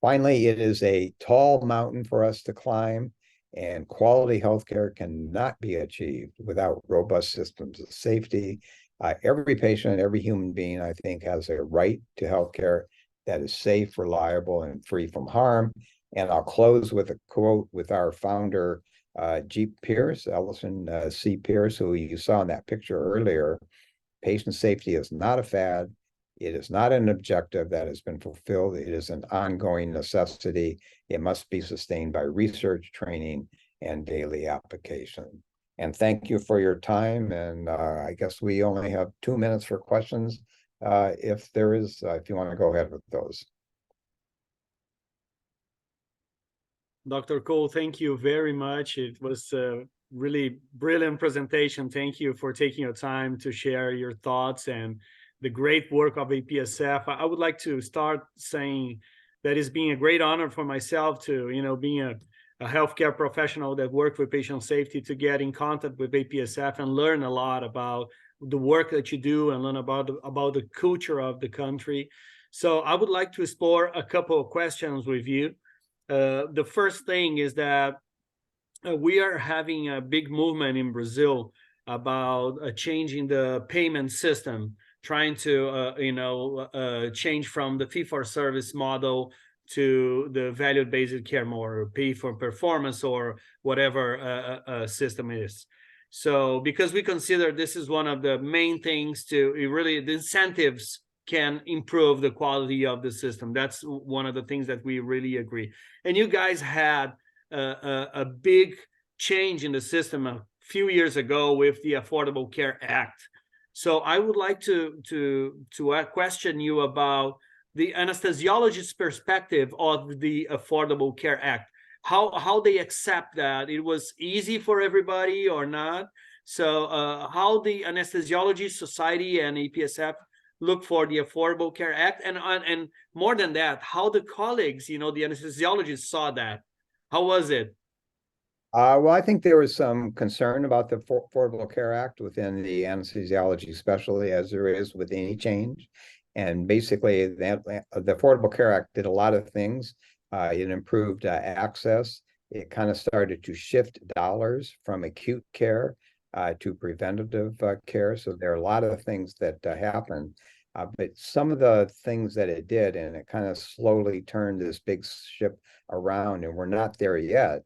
Finally, it is a tall mountain for us to climb, and quality healthcare cannot be achieved without robust systems of safety. Every patient, every human being, I think, has a right to healthcare that is safe, reliable, and free from harm. And I'll close with a quote with our founder, G. Pierce, Ellison C. Pierce, who you saw in that picture earlier. Patient safety is not a fad. It is not an objective that has been fulfilled. It is an ongoing necessity. It must be sustained by research, training, and daily application. And thank you for your time. And I guess we only have 2 minutes for questions, if there is, if you want to go ahead with those. Dr. Cole, thank you very much. It was a really brilliant presentation. Thank you for taking your time to share your thoughts and the great work of APSF. I would like to start saying that it's been a great honor for myself to, being a healthcare professional that worked with patient safety, to get in contact with APSF and learn a lot about the work that you do and learn about the culture of the country. So I would like to explore a couple of questions with you. The first thing is that we are having a big movement in Brazil about changing the payment system, trying to change from the fee-for-service model to the value-based care more, pay for performance, or whatever system is. So because we consider this is one of the main things to really, the incentives can improve the quality of the system. That's one of the things that we really agree. And you guys had a big change in the system a few years ago with the Affordable Care Act. So I would like to question you about the anesthesiologist's perspective of the Affordable Care Act. How they accept that? It was easy for everybody or not? So how the Anesthesiology Society and APSF look for the Affordable Care Act, and more than that, how the colleagues, the anesthesiologists saw that. How was it? Well, I think there was some concern about the Affordable Care Act within the anesthesiology, especially as there is with any change. And basically, the Affordable Care Act did a lot of things. It improved access. It kind of started to shift dollars from acute care to preventative care. So there are a lot of things that happened. But some of the things that it did, and it kind of slowly turned this big ship around, and we're not there yet,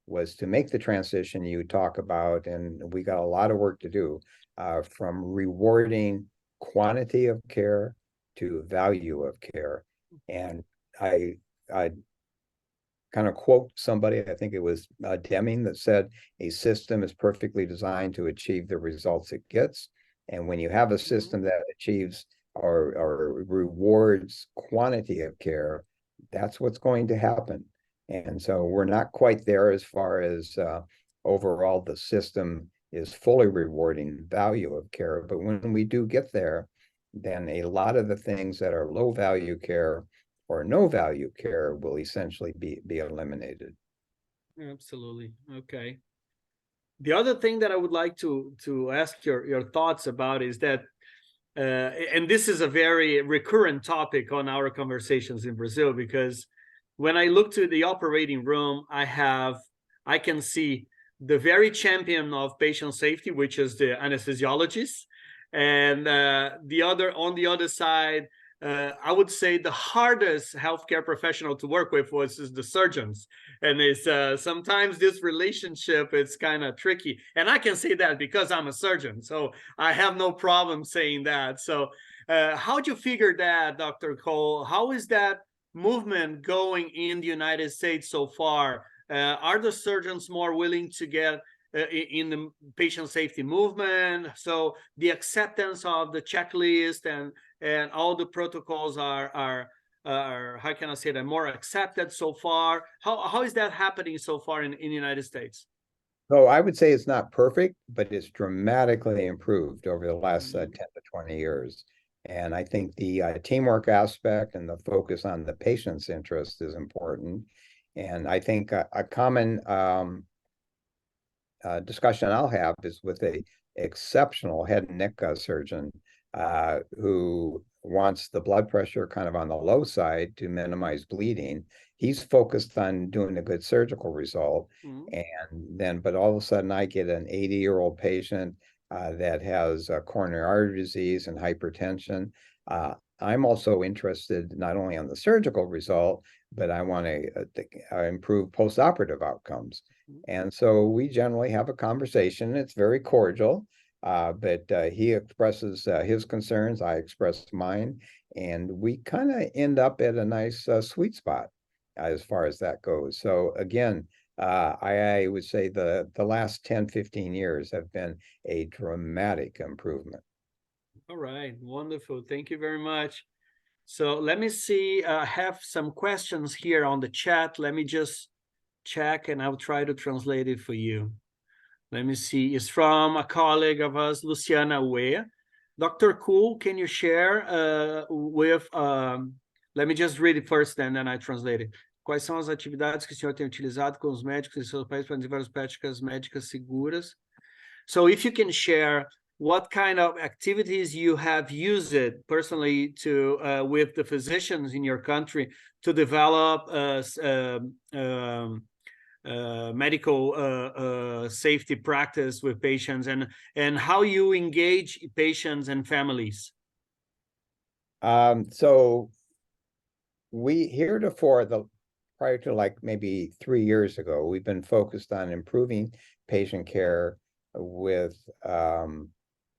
was to make the transition you talk about, and we got a lot of work to do, from rewarding quantity of care to value of care. And I kind of quote somebody, I think it was Deming, that said, a system is perfectly designed to achieve the results it gets. And when you have a system that achieves or rewards quantity of care, that's what's going to happen. And so we're not quite there as far as overall the system is fully rewarding value of care. But when we do get there, then a lot of the things that are low value care or no value care will essentially be eliminated. Absolutely. Okay. The other thing that I would like to ask your thoughts about is that, and this is a very recurrent topic on our conversations in Brazil, because when I look to the operating room, I can see the very champion of patient safety, which is the anesthesiologist, and on the other side, I would say the hardest healthcare professional to work with is the surgeons. And it's sometimes this relationship is kind of tricky. And I can say that because I'm a surgeon, so I have no problem saying that. So how do you figure that, Dr. Cole? How is that movement going in the United States so far? Are the surgeons more willing to get in the patient safety movement? So the acceptance of the checklist and all the protocols are how can I say that, more accepted so far? How is that happening so far in the United States? So I would say it's not perfect, but it's dramatically improved over the last 10 to 20 years. And I think the teamwork aspect and the focus on the patient's interest is important. And I think a common discussion I'll have is with a exceptional head and neck surgeon who wants the blood pressure kind of on the low side to minimize bleeding. He's focused on doing a good surgical result. But all of a sudden I get an 80-year-old patient that has coronary artery disease and hypertension. I'm also interested not only on the surgical result, but I want to improve postoperative outcomes. And so we generally have a conversation. It's very cordial, but he expresses his concerns, I express mine, and we kind of end up at a nice sweet spot as far as that goes. So again, I would say the last 10, 15 years have been a dramatic improvement. All right, wonderful. Thank you very much. So let me see, I have some questions here on the chat. Let me just check and I'll try to translate it for you. Let me see, it's from a colleague of us, Luciana Wea. Dr. Cole, can you share let me just read it first and then I translate it. Quais são as atividades que o senhor tem utilizado com os médicos em seus países para desenvolver as práticas médicas seguras? So if you can share what kind of activities you have used personally to with the physicians in your country to develop medical safety practice with patients, and how you engage patients and families. So we heretofore, prior to like maybe 3 years ago, we've been focused on improving patient care with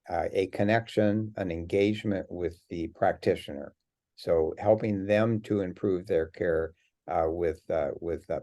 a connection, an engagement with the practitioner. So helping them to improve their care with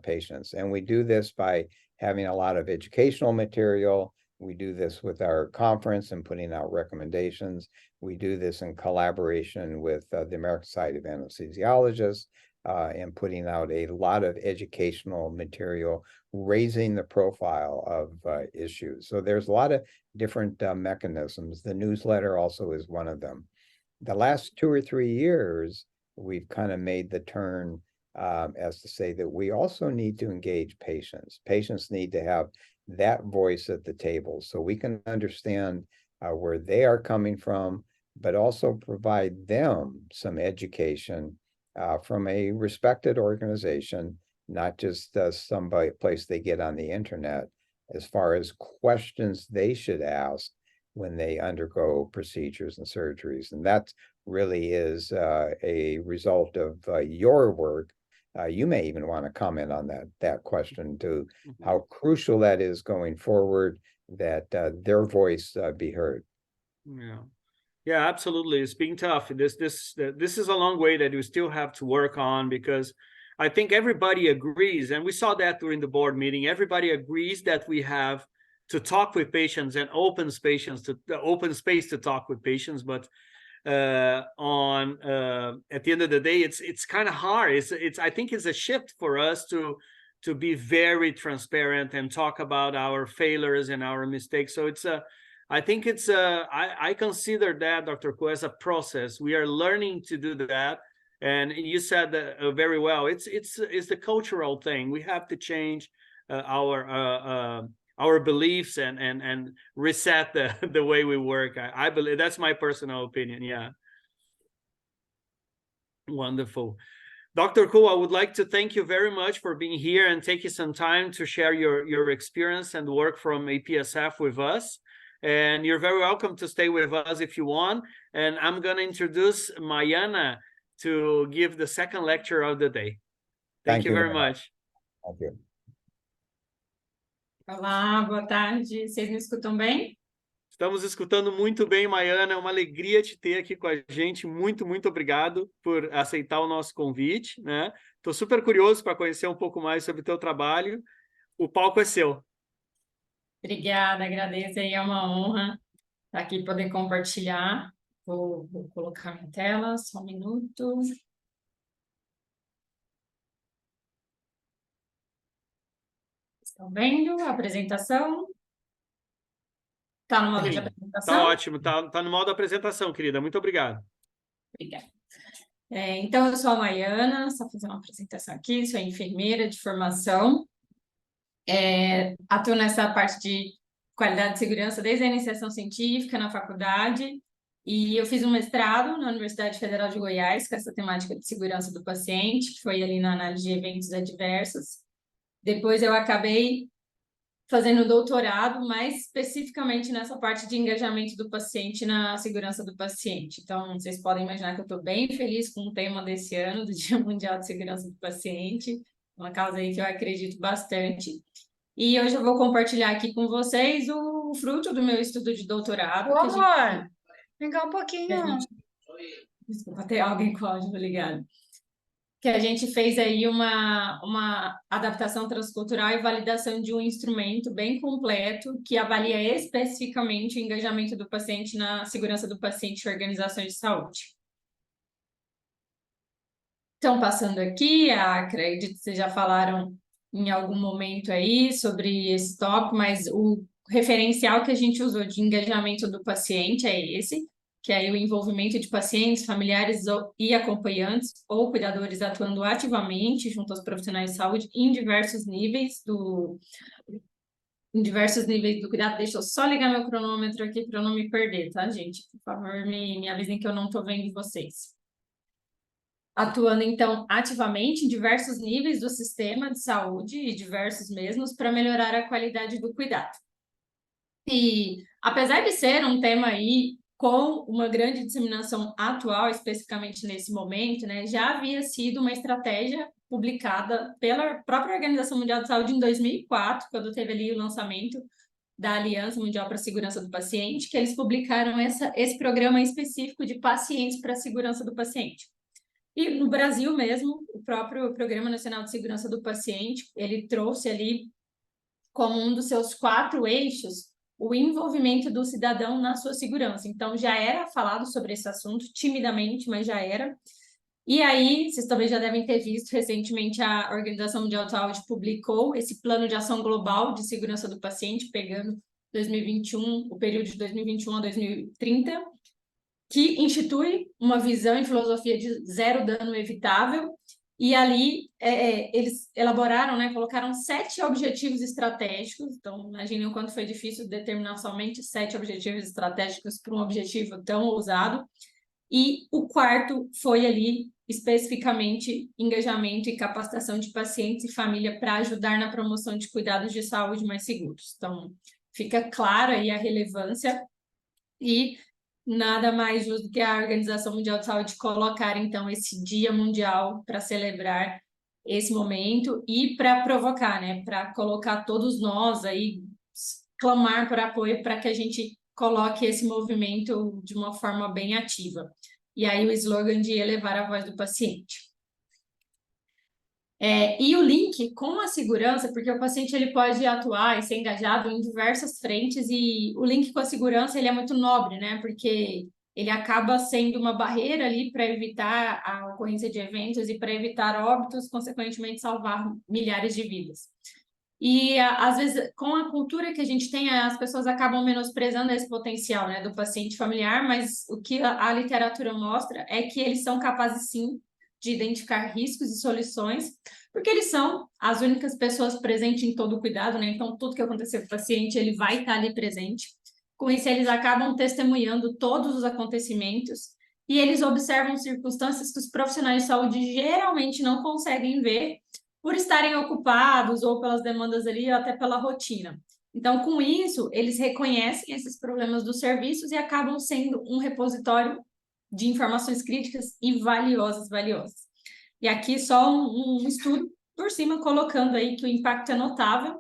patients. And we do this by having a lot of educational material. We do this with our conference and putting out recommendations. We do this in collaboration with the American Society of Anesthesiologists and putting out a lot of educational material, raising the profile of issues. So there's a lot of different mechanisms. The newsletter also is one of them. The last 2 or 3 years, we've kind of made the turn as to say that we also need to engage patients. Patients need to have that voice at the table so we can understand where they are coming from, but also provide them some education from a respected organization, not just some place they get on the internet, as far as questions they should ask when they undergo procedures and surgeries. And that really is a result of your work You may even want to comment on that question too, how crucial that is going forward, that their voice be heard. Yeah, absolutely. It's been tough. This is a long way that we still have to work on, because I think everybody agrees, and we saw that during the board meeting. Everybody agrees that we have to talk with patients and open space to talk with patients, but at the end of the day, it's kind of hard. I think it's a shift for us to be very transparent and talk about our failures and our mistakes. So I think I consider that, Dr. Kuo, as a process. We are learning to do that, and you said that very well. It's the cultural thing. We have to change our beliefs and reset the way we work. I believe that's my personal opinion. Yeah. Wonderful. Dr. Kuo, I would like to thank you very much for being here and taking some time to share your experience and work from APSF with us. And you're very welcome to stay with us if you want. And I'm going to introduce Maiana to give the second lecture of the day. Thank you very much. Thank you. Olá, boa tarde. Vocês me escutam bem? Estamos escutando muito bem, Maiana. É uma alegria te ter aqui com a gente. Muito, muito obrigado por aceitar o nosso convite, né? Estou super curioso para conhecer um pouco mais sobre o teu trabalho. O palco é seu. Obrigada, agradeço. É uma honra estar aqui e poder compartilhar. Vou colocar minha tela, só um minuto. Estão vendo a apresentação? Está no modo de apresentação? Está ótimo, tá no modo de apresentação, querida. Muito obrigado. Obrigada. Então, eu sou a Maiana, só fazer uma apresentação aqui, sou enfermeira de formação. Atuo nessa parte de qualidade e segurança desde a iniciação científica na faculdade, e eu fiz um mestrado na Universidade Federal de Goiás com essa temática de segurança do paciente, que foi ali na análise de eventos adversos. Depois eu acabei fazendo doutorado, mais especificamente nessa parte de engajamento do paciente na segurança do paciente. Então, vocês podem imaginar que eu estou bem feliz com o tema desse ano, do Dia Mundial de Segurança do Paciente, uma causa aí que eu acredito bastante. E hoje eu vou compartilhar aqui com vocês o fruto do meu estudo de doutorado. Amor, vem cá um pouquinho. Desculpa, tem alguém com o áudio ligado. Que a gente fez aí uma adaptação transcultural e validação de um instrumento bem completo que avalia especificamente o engajamento do paciente na segurança do paciente em organizações de saúde. Então, passando aqui, acredito que vocês já falaram em algum momento aí sobre esse tópico, mas o referencial que a gente usou de engajamento do paciente é esse, que é o envolvimento de pacientes, familiares e acompanhantes ou cuidadores atuando ativamente junto aos profissionais de saúde em diversos níveis do cuidado. Deixa eu só ligar meu cronômetro aqui para eu não me perder, tá, gente? Por favor, me avisem que eu não estou vendo vocês. Atuando, então, ativamente em diversos níveis do sistema de saúde e diversos mesmos para melhorar a qualidade do cuidado. E, apesar de ser um tema aí com uma grande disseminação atual, especificamente nesse momento, né, já havia sido uma estratégia publicada pela própria Organização Mundial de Saúde em 2004, quando teve ali o lançamento da Aliança Mundial para a Segurança do Paciente, que eles publicaram esse programa específico de pacientes para a segurança do paciente. E no Brasil mesmo, o próprio Programa Nacional de Segurança do Paciente, ele trouxe ali como um dos seus 4 eixos o envolvimento do cidadão na sua segurança. Então, já era falado sobre esse assunto, timidamente, mas já era. E aí, vocês também já devem ter visto, recentemente a Organização Mundial de Saúde publicou esse Plano de Ação Global de Segurança do Paciente, pegando 2021, o período de 2021 a 2030, que institui uma visão e filosofia de zero dano evitável. E ali eles elaboraram, né, colocaram 7 objetivos estratégicos. Então, imaginem o quanto foi difícil determinar somente 7 objetivos estratégicos para um objetivo tão ousado. E o 4º foi ali, especificamente, engajamento e capacitação de pacientes e família para ajudar na promoção de cuidados de saúde mais seguros. Então, fica clara aí a relevância e nada mais justo que a Organização Mundial de Saúde colocar, então, esse Dia Mundial para celebrar esse momento e para provocar, né? Para colocar todos nós aí, clamar por apoio para que a gente coloque esse movimento de uma forma bem ativa. E aí o slogan de elevar a voz do paciente. E o link com a segurança, porque o paciente ele pode atuar e ser engajado em diversas frentes, e o link com a segurança ele é muito nobre, né? Porque ele acaba sendo uma barreira ali para evitar a ocorrência de eventos e para evitar óbitos, consequentemente salvar milhares de vidas. E, às vezes, com a cultura que a gente tem, as pessoas acabam menosprezando esse potencial, né, do paciente familiar, mas o que a literatura mostra é que eles são capazes, sim, de identificar riscos e soluções, porque eles são as únicas pessoas presentes em todo o cuidado, né? Então, tudo que acontecer com o paciente, ele vai estar ali presente. Com isso, eles acabam testemunhando todos os acontecimentos e eles observam circunstâncias que os profissionais de saúde geralmente não conseguem ver por estarem ocupados ou pelas demandas ali, ou até pela rotina. Então, com isso, eles reconhecem esses problemas dos serviços e acabam sendo um repositório de informações críticas e valiosas. E aqui só um estudo por cima, colocando aí que o impacto é notável,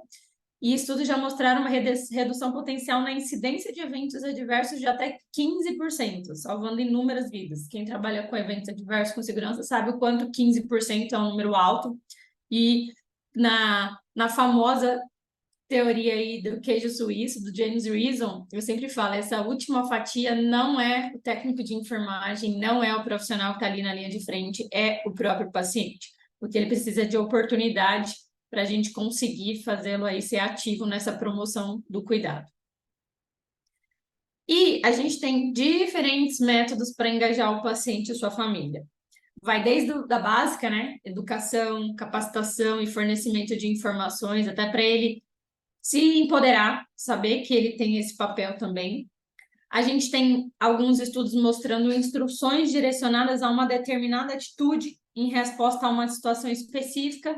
e estudos já mostraram uma redução potencial na incidência de eventos adversos de até 15%, salvando inúmeras vidas. Quem trabalha com eventos adversos com segurança sabe o quanto 15% é um número alto, e na famosa teoria aí do queijo suíço, do James Reason, eu sempre falo, essa última fatia não é o técnico de enfermagem, não é o profissional que está ali na linha de frente, é o próprio paciente, porque ele precisa de oportunidade para a gente conseguir fazê-lo aí ser ativo nessa promoção do cuidado. E a gente tem diferentes métodos para engajar o paciente e sua família. Vai desde da básica, né? Educação, capacitação e fornecimento de informações, até para ele se empoderar, saber que ele tem esse papel também. A gente tem alguns estudos mostrando instruções direcionadas a uma determinada atitude em resposta a uma situação específica.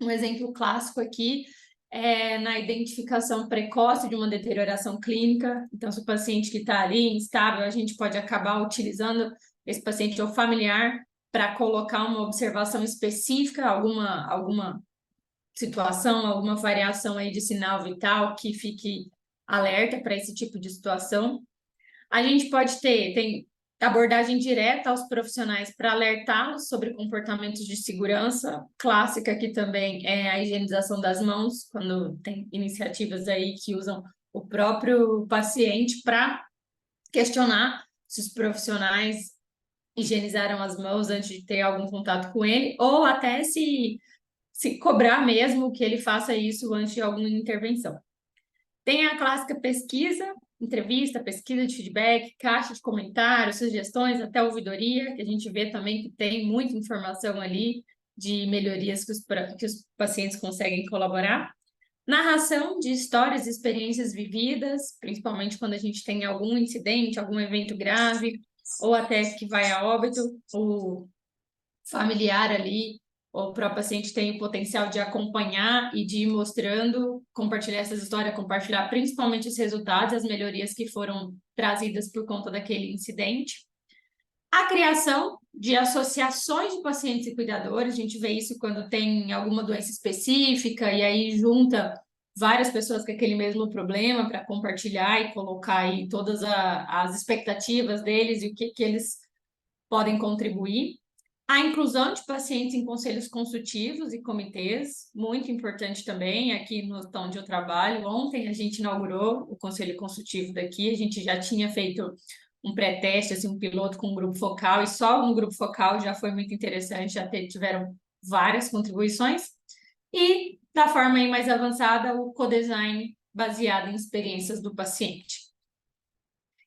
Um exemplo clássico aqui é na identificação precoce de uma deterioração clínica. Então, se o paciente que está ali instável, a gente pode acabar utilizando esse paciente ou familiar para colocar uma observação específica, alguma situação, alguma variação aí de sinal vital que fique alerta para esse tipo de situação. A gente pode tem abordagem direta aos profissionais para alertá-los sobre comportamentos de segurança. Clássica aqui também é a higienização das mãos, quando tem iniciativas aí que usam o próprio paciente para questionar se os profissionais higienizaram as mãos antes de ter algum contato com ele, ou até se cobrar mesmo que ele faça isso antes de alguma intervenção. Tem a clássica pesquisa, entrevista, pesquisa de feedback, caixa de comentários, sugestões, até ouvidoria, que a gente vê também que tem muita informação ali de melhorias que os pacientes conseguem colaborar. Narração de histórias e experiências vividas, principalmente quando a gente tem algum incidente, algum evento grave, ou até que vai a óbito, o familiar ali, o próprio paciente tem o potencial de acompanhar e de ir mostrando, compartilhar essas histórias, compartilhar principalmente os resultados, as melhorias que foram trazidas por conta daquele incidente. A criação de associações de pacientes e cuidadores, a gente vê isso quando tem alguma doença específica e aí junta várias pessoas com aquele mesmo problema para compartilhar e colocar aí todas as expectativas deles e o que eles podem contribuir. A inclusão de pacientes em conselhos consultivos e comitês, muito importante também, aqui no hospital onde eu trabalho. Ontem a gente inaugurou o conselho consultivo daqui, a gente já tinha feito um pré-teste, assim, um piloto com um grupo focal, e só no grupo focal já foi muito interessante, já tiveram várias contribuições. E, da forma aí mais avançada, o co-design baseado em experiências do paciente.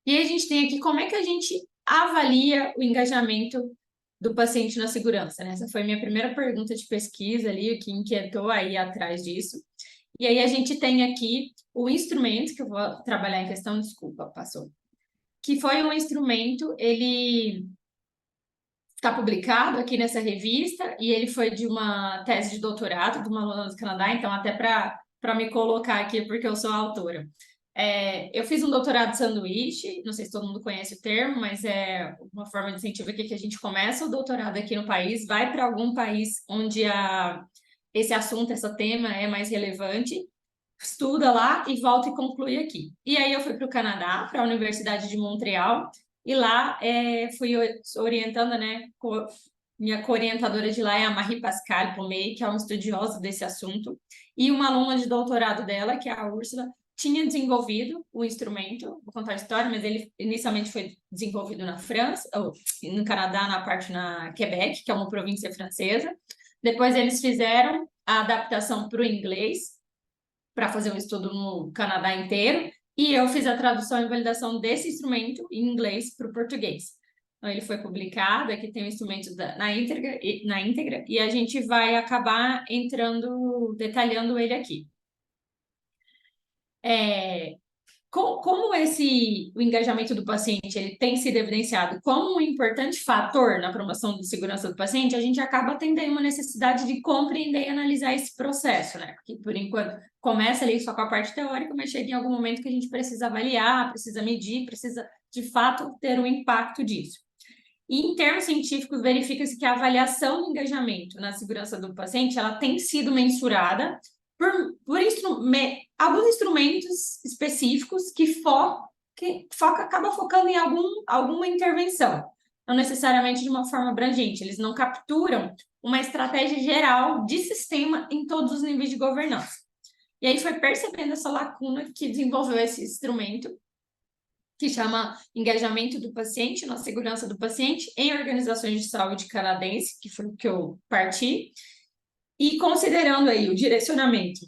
E aí a gente tem aqui como é que a gente avalia o engajamento do paciente na segurança, né? Essa foi a minha primeira pergunta de pesquisa ali, o que inquietou aí atrás disso. E aí a gente tem aqui o instrumento, que eu vou trabalhar em questão, desculpa, passou. Que foi um instrumento, ele está publicado aqui nessa revista, e ele foi de uma tese de doutorado de uma aluna do Canadá, então até para me colocar aqui, porque eu sou a autora. Eu fiz um doutorado de sanduíche, não sei se todo mundo conhece o termo, mas é uma forma de incentivo aqui que a gente começa o doutorado aqui no país, vai para algum país onde esse assunto, esse tema é mais relevante, estuda lá e volta e conclui aqui. E aí eu fui para o Canadá, para a Universidade de Montreal, e lá fui orientando, né? Minha co-orientadora de lá é a Marie Pascale Pomei, que é uma estudiosa desse assunto, e uma aluna de doutorado dela, que é a Úrsula, tinha desenvolvido o instrumento, vou contar a história, mas ele inicialmente foi desenvolvido na França, ou no Canadá, na Quebec, que é uma província francesa. Depois eles fizeram a adaptação para o inglês, para fazer um estudo no Canadá inteiro, e eu fiz a tradução e validação desse instrumento em inglês para o português. Então, ele foi publicado, aqui tem o instrumento na íntegra, e a gente vai acabar detalhando ele aqui. Como o engajamento do paciente ele tem sido evidenciado como um importante fator na promoção de segurança do paciente, a gente acaba tendo uma necessidade de compreender e analisar esse processo, né? Porque, por enquanto, começa ali só com a parte teórica, mas chega em algum momento que a gente precisa avaliar, precisa medir, precisa, de fato, ter um impacto disso. E, em termos científicos, verifica-se que a avaliação do engajamento na segurança do paciente ela tem sido mensurada por alguns instrumentos específicos que acaba focando em alguma intervenção, não necessariamente de uma forma abrangente. Eles não capturam uma estratégia geral de sistema em todos os níveis de governança. E aí foi percebendo essa lacuna que desenvolveu esse instrumento, que chama Engajamento do Paciente na Segurança do Paciente em Organizações de Saúde Canadense, que foi o que eu parti. E considerando aí o direcionamento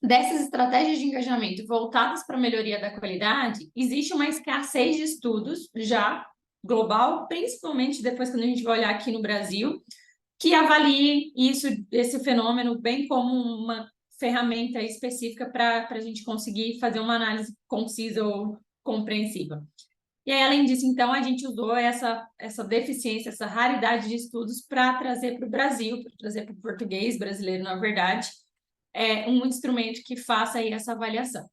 dessas estratégias de engajamento voltadas para a melhoria da qualidade, existe uma escassez de estudos já global, principalmente depois quando a gente vai olhar aqui no Brasil, que avalie esse fenômeno bem como uma ferramenta específica para a gente conseguir fazer uma análise concisa ou compreensiva. E aí, além disso, então, a gente usou essa deficiência, essa raridade de estudos para trazer para o Brasil, para trazer para o português brasileiro, na verdade, um instrumento que faça aí essa avaliação.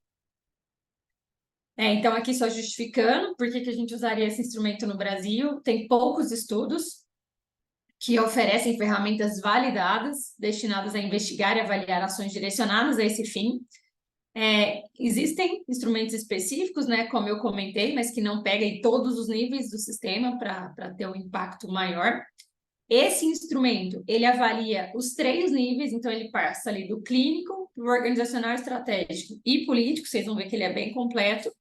Então, aqui só justificando por que a gente usaria esse instrumento no Brasil. Tem poucos estudos que oferecem ferramentas validadas, destinadas a investigar e avaliar ações direcionadas a esse fim. Existem instrumentos específicos, né, como eu comentei, mas que não pegam em todos os níveis do sistema para ter um impacto maior. Esse instrumento, ele avalia os 3 níveis, então ele passa ali do clínico, do organizacional, estratégico e político, vocês vão ver que ele é bem completo.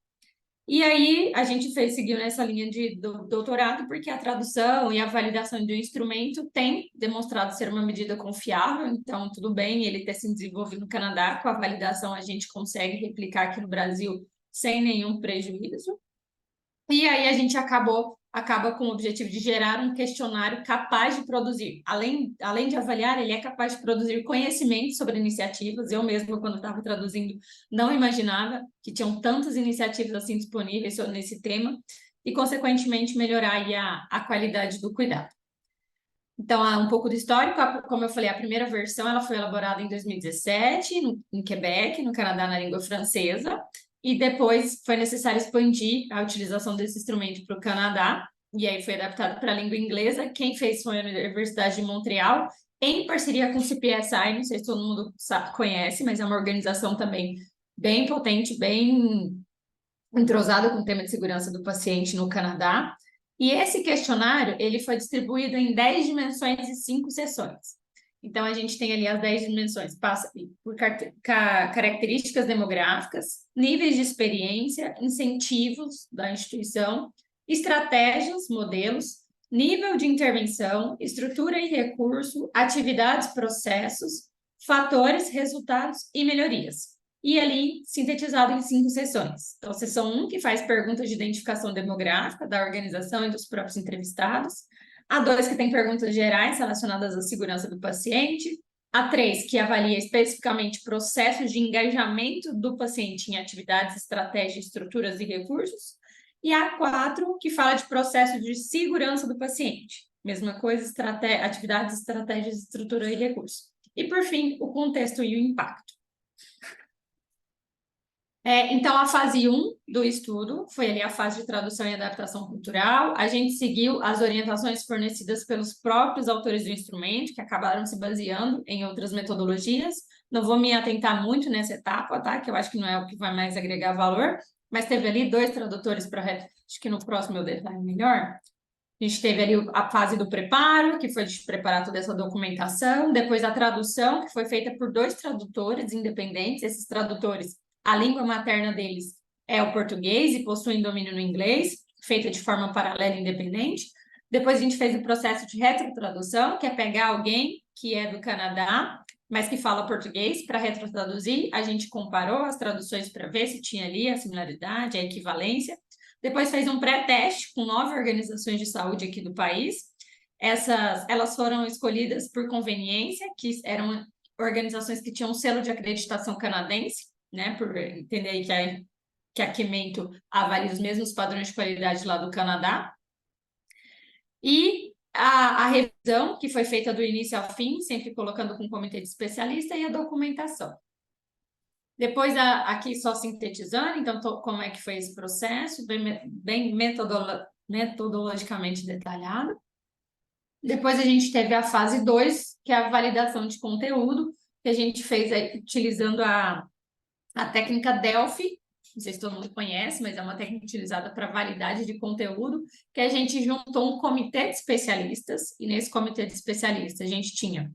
E aí a gente seguiu nessa linha de doutorado, porque a tradução e a validação do instrumento tem demonstrado ser uma medida confiável, então tudo bem ele ter se desenvolvido no Canadá, com a validação a gente consegue replicar aqui no Brasil sem nenhum prejuízo. E aí a gente acaba com o objetivo de gerar um questionário capaz de produzir, além de avaliar, ele é capaz de produzir conhecimento sobre iniciativas. Eu mesma, quando estava traduzindo, não imaginava que tinham tantas iniciativas assim disponíveis nesse tema e, consequentemente, melhorar aí a qualidade do cuidado. Então, um pouco do histórico, como eu falei, a primeira versão ela foi elaborada em 2017, em Quebec, no Canadá, na língua francesa. E depois foi necessário expandir a utilização desse instrumento para o Canadá, e aí foi adaptado para a língua inglesa. Quem fez foi a Universidade de Montreal, em parceria com o CPSI, não sei se todo mundo conhece, mas é uma organização também bem potente, bem entrosada com o tema de segurança do paciente no Canadá. E esse questionário ele foi distribuído em 10 dimensões e 5 seções. Então, a gente tem ali as 10 dimensões, passa por características demográficas, níveis de experiência, incentivos da instituição, estratégias, modelos, nível de intervenção, estrutura e recurso, atividades, processos, fatores, resultados e melhorias. E ali, sintetizado em 5 seções. Então, seção 1, que faz perguntas de identificação demográfica da organização e dos próprios entrevistados. A 2, que tem perguntas gerais relacionadas à segurança do paciente. A 3, que avalia especificamente processos de engajamento do paciente em atividades, estratégias, estruturas e recursos. E a 4, que fala de processos de segurança do paciente. Mesma coisa, atividades, estratégias, estrutura e recursos. E, por fim, o contexto e o impacto. Então, a fase 1 do estudo foi ali a fase de tradução e adaptação cultural. A gente seguiu as orientações fornecidas pelos próprios autores do instrumento, que acabaram se baseando em outras metodologias. Não vou me atentar muito nessa etapa, tá? Que eu acho que não é o que vai mais agregar valor, mas teve ali 2 tradutores para... Acho que no próximo eu detalho melhor. A gente teve ali a fase do preparo, que foi de preparar toda essa documentação, depois a tradução, que foi feita por 2 tradutores independentes. Esses tradutores, a língua materna deles é o português e possuem domínio no inglês, feita de forma paralela e independente. Depois a gente fez o processo de retrotradução, que é pegar alguém que é do Canadá, mas que fala português, para retroduzir. A gente comparou as traduções para ver se tinha ali a similaridade, a equivalência. Depois fez um pré-teste com 9 organizações de saúde aqui do país. Elas foram escolhidas por conveniência, que eram organizações que tinham um selo de acreditação canadense, né, por entender aí que a Quimento avalia os mesmos padrões de qualidade lá do Canadá. E a revisão, que foi feita do início ao fim, sempre colocando com o comitê de especialista, e a documentação. Depois, aqui só sintetizando, então, como é que foi esse processo, bem metodologicamente detalhado. Depois a gente teve a fase 2, que é a validação de conteúdo, que a gente fez aí, utilizando a técnica Delphi. Não sei se todo mundo conhece, mas é uma técnica utilizada para validade de conteúdo, que a gente juntou um comitê de especialistas, e nesse comitê de especialistas a gente tinha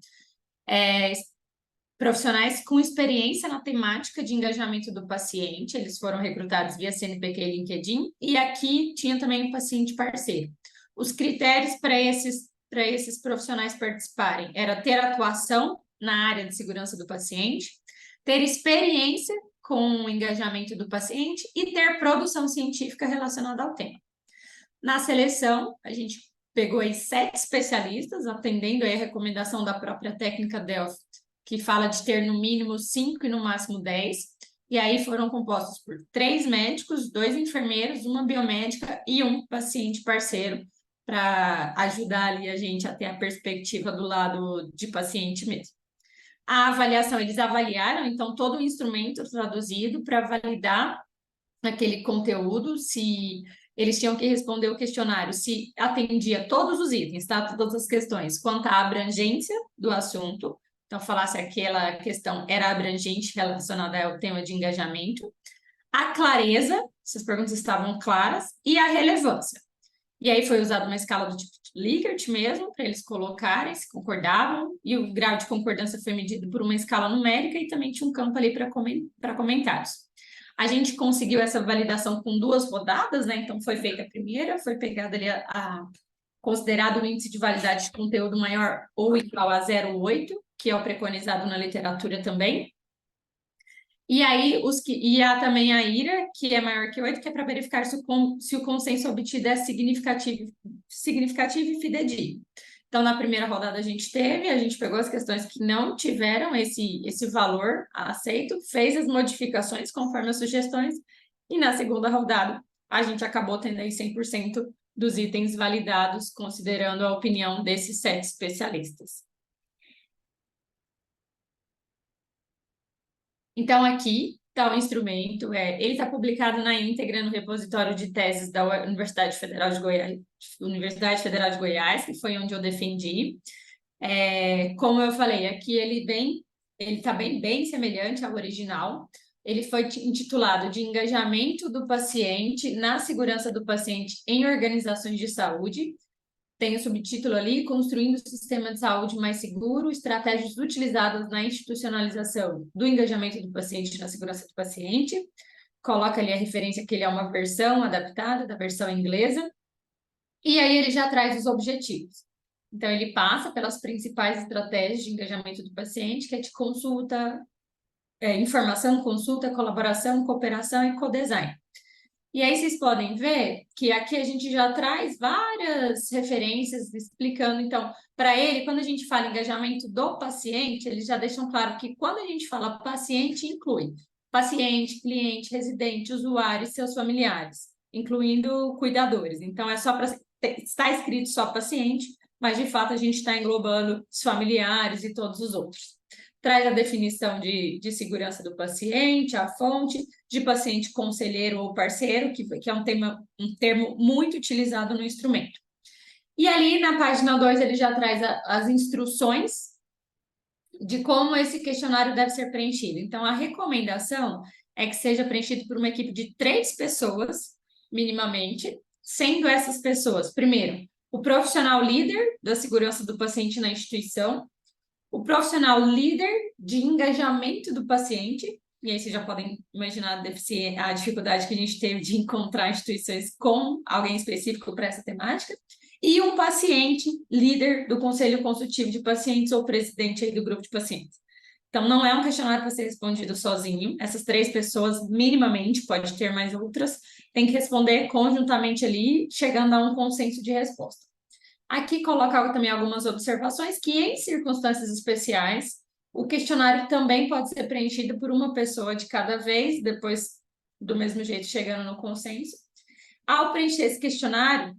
profissionais com experiência na temática de engajamento do paciente, eles foram recrutados via CNPq e LinkedIn, e aqui tinha também um paciente parceiro. Os critérios para esses profissionais participarem era ter atuação na área de segurança do paciente, ter experiência com o engajamento do paciente e ter produção científica relacionada ao tema. Na seleção, a gente pegou aí 7 especialistas, atendendo aí a recomendação da própria técnica Delphi, que fala de ter no mínimo 5 e no máximo 10, e aí foram compostos por 3 médicos, 2 enfermeiros, uma biomédica e um paciente parceiro, para ajudar ali a gente a ter a perspectiva do lado de paciente mesmo. A avaliação, eles avaliaram, então, todo o instrumento traduzido para validar aquele conteúdo, se eles tinham que responder o questionário, se atendia todos os itens, tá? Todas as questões, quanto à abrangência do assunto, então, falar se aquela questão era abrangente relacionada ao tema de engajamento, a clareza, se as perguntas estavam claras, e a relevância. E aí foi usada uma escala do tipo Likert mesmo, para eles colocarem se concordavam, e o grau de concordância foi medido por uma escala numérica e também tinha um campo ali para comentários. A gente conseguiu essa validação com 2 rodadas, né? Então foi feita a primeira, foi pegada ali considerado o índice de validade de conteúdo maior ou igual a 0,8, que é o preconizado na literatura também. E aí, há também a IRA, que é maior que 8, que é para verificar se o consenso obtido é significativo e fidedigno. Então, na primeira rodada a gente pegou as questões que não tiveram esse valor aceito, fez as modificações conforme as sugestões, e na segunda rodada a gente acabou tendo aí 100% dos itens validados, considerando a opinião desses 7 especialistas. Então, aqui está o instrumento, ele está publicado na íntegra no repositório de teses da Universidade Federal de Goiás, que foi onde eu defendi. Como eu falei, aqui ele está bem semelhante ao original. Ele foi intitulado de Engajamento do Paciente na Segurança do Paciente em Organizações de Saúde. Tem o subtítulo ali, Construindo o Sistema de Saúde Mais Seguro, Estratégias Utilizadas na Institucionalização do Engajamento do Paciente na Segurança do Paciente. Coloca ali a referência que ele é uma versão adaptada da versão inglesa. E aí ele já traz os objetivos. Então, ele passa pelas principais estratégias de engajamento do paciente, que é de consulta, informação, consulta, colaboração, cooperação e co-design. E aí vocês podem ver que aqui a gente já traz várias referências explicando, então, para ele, quando a gente fala engajamento do paciente, eles já deixam claro que quando a gente fala paciente, inclui paciente, cliente, residente, usuário e seus familiares, incluindo cuidadores. Então, está escrito só paciente, mas de fato a gente está englobando os familiares e todos os outros. traz a definição de segurança do paciente, a fonte, de paciente conselheiro ou parceiro, que é um termo muito utilizado no instrumento. E ali, na página 2, ele já traz as instruções de como esse questionário deve ser preenchido. Então, a recomendação é que seja preenchido por uma equipe de 3 pessoas, minimamente, sendo essas pessoas, primeiro, o profissional líder da segurança do paciente na instituição, o profissional líder de engajamento do paciente, e aí vocês já podem imaginar a dificuldade que a gente teve de encontrar instituições com alguém específico para essa temática, e um paciente líder do Conselho Consultivo de Pacientes ou presidente aí do grupo de pacientes. Então, não é um questionário para ser respondido sozinho, essas 3 pessoas, minimamente, pode ter mais outras, tem que responder conjuntamente ali, chegando a um consenso de resposta. Aqui coloca também algumas observações que, em circunstâncias especiais, o questionário também pode ser preenchido por uma pessoa de cada vez, depois, do mesmo jeito, chegando no consenso. Ao preencher esse questionário,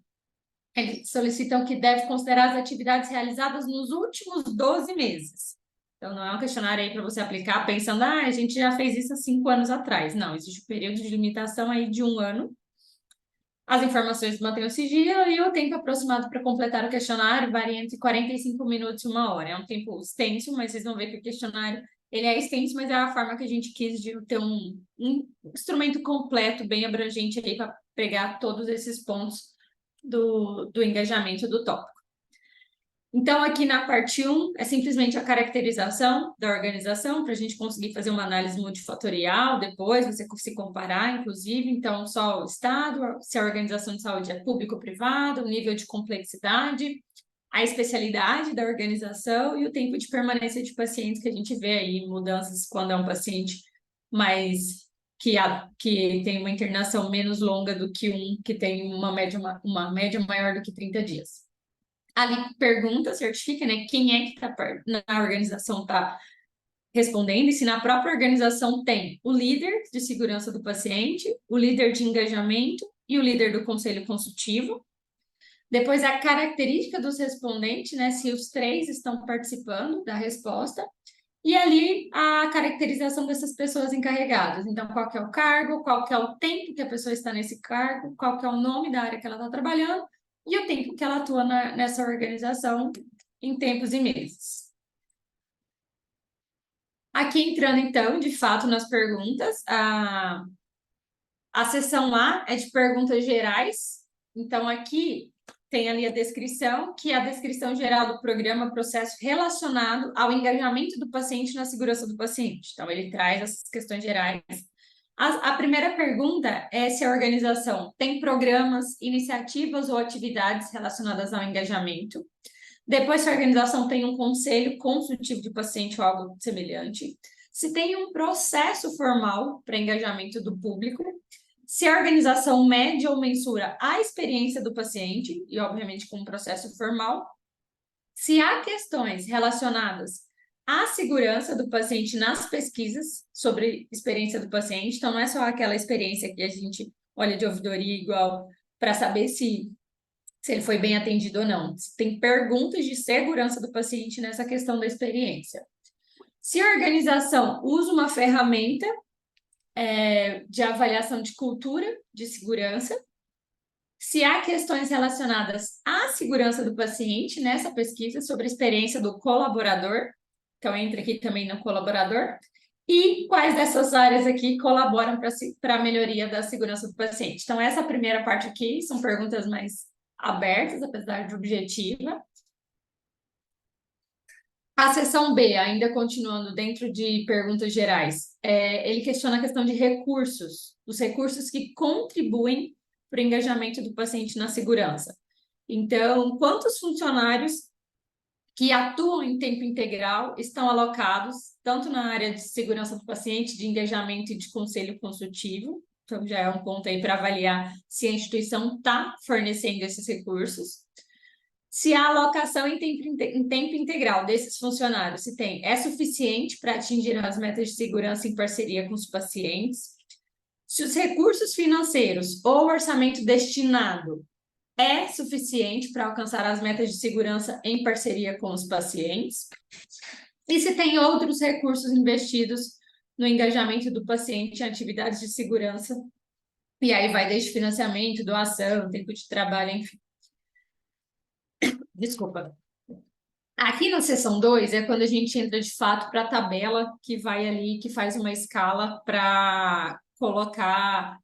eles solicitam que deve considerar as atividades realizadas nos últimos 12 meses. Então, não é um questionário aí para você aplicar pensando, a gente já fez isso há 5 anos atrás. Não, existe um período de limitação aí de 1 ano. As informações mantêm o sigilo e o tempo aproximado para completar o questionário varia entre 45 minutos e 1 hora. É um tempo extenso, mas vocês vão ver que o questionário ele é extenso, mas é a forma que a gente quis de ter um instrumento completo, bem abrangente aí para pegar todos esses pontos do engajamento do tópico. Então, aqui na parte 1, é simplesmente a caracterização da organização, para a gente conseguir fazer uma análise multifatorial, depois você se comparar, inclusive, então, só o estado, se a organização de saúde é público ou privada, o nível de complexidade, a especialidade da organização e o tempo de permanência de pacientes, que a gente vê aí mudanças quando é um paciente mais que tem uma internação menos longa do que um que tem uma média maior do que 30 dias. Ali pergunta, certifica, né? Quem é que na organização está respondendo, e se na própria organização tem o líder de segurança do paciente, o líder de engajamento e o líder do conselho consultivo. Depois a característica dos respondentes, né? Se os 3 estão participando da resposta. E ali a caracterização dessas pessoas encarregadas. Então, qual que é o cargo, qual que é o tempo que a pessoa está nesse cargo, qual que é o nome da área que ela está trabalhando, e o tempo que ela atua nessa organização em tempos e meses. Aqui entrando, então, de fato, nas perguntas, a seção A é de perguntas gerais. Então, aqui tem ali a descrição, que é a descrição geral do programa, processo relacionado ao engajamento do paciente na segurança do paciente. Então, ele traz essas questões gerais. A primeira pergunta é se a organização tem programas, iniciativas ou atividades relacionadas ao engajamento. Depois, se a organização tem um conselho consultivo de paciente ou algo semelhante. Se tem um processo formal para engajamento do público. Se a organização mede ou mensura a experiência do paciente, e obviamente com um processo formal. Se há questões relacionadas a segurança do paciente nas pesquisas sobre experiência do paciente, então não é só aquela experiência que a gente olha de ouvidoria igual para saber se ele foi bem atendido ou não. Tem perguntas de segurança do paciente nessa questão da experiência. Se a organização usa uma ferramenta de avaliação de cultura de segurança, se há questões relacionadas à segurança do paciente nessa pesquisa sobre a experiência do colaborador, então entra aqui também no colaborador, e quais dessas áreas aqui colaboram para a melhoria da segurança do paciente. Então, essa primeira parte aqui são perguntas mais abertas, apesar de objetiva. A seção B, ainda continuando dentro de perguntas gerais, ele questiona a questão de recursos, os recursos que contribuem para o engajamento do paciente na segurança. Então, quantos funcionários que atuam em tempo integral estão alocados tanto na área de segurança do paciente, de engajamento e de conselho consultivo. Então, já é um ponto aí para avaliar se a instituição está fornecendo esses recursos. Se a alocação em tempo integral desses funcionários é suficiente para atingir as metas de segurança em parceria com os pacientes. Se os recursos financeiros ou orçamento destinado é suficiente para alcançar as metas de segurança em parceria com os pacientes. E se tem outros recursos investidos no engajamento do paciente em atividades de segurança. E aí vai desde financiamento, doação, tempo de trabalho, enfim. Desculpa. Aqui na seção 2 é quando a gente entra de fato para a tabela que vai ali, que faz uma escala para colocar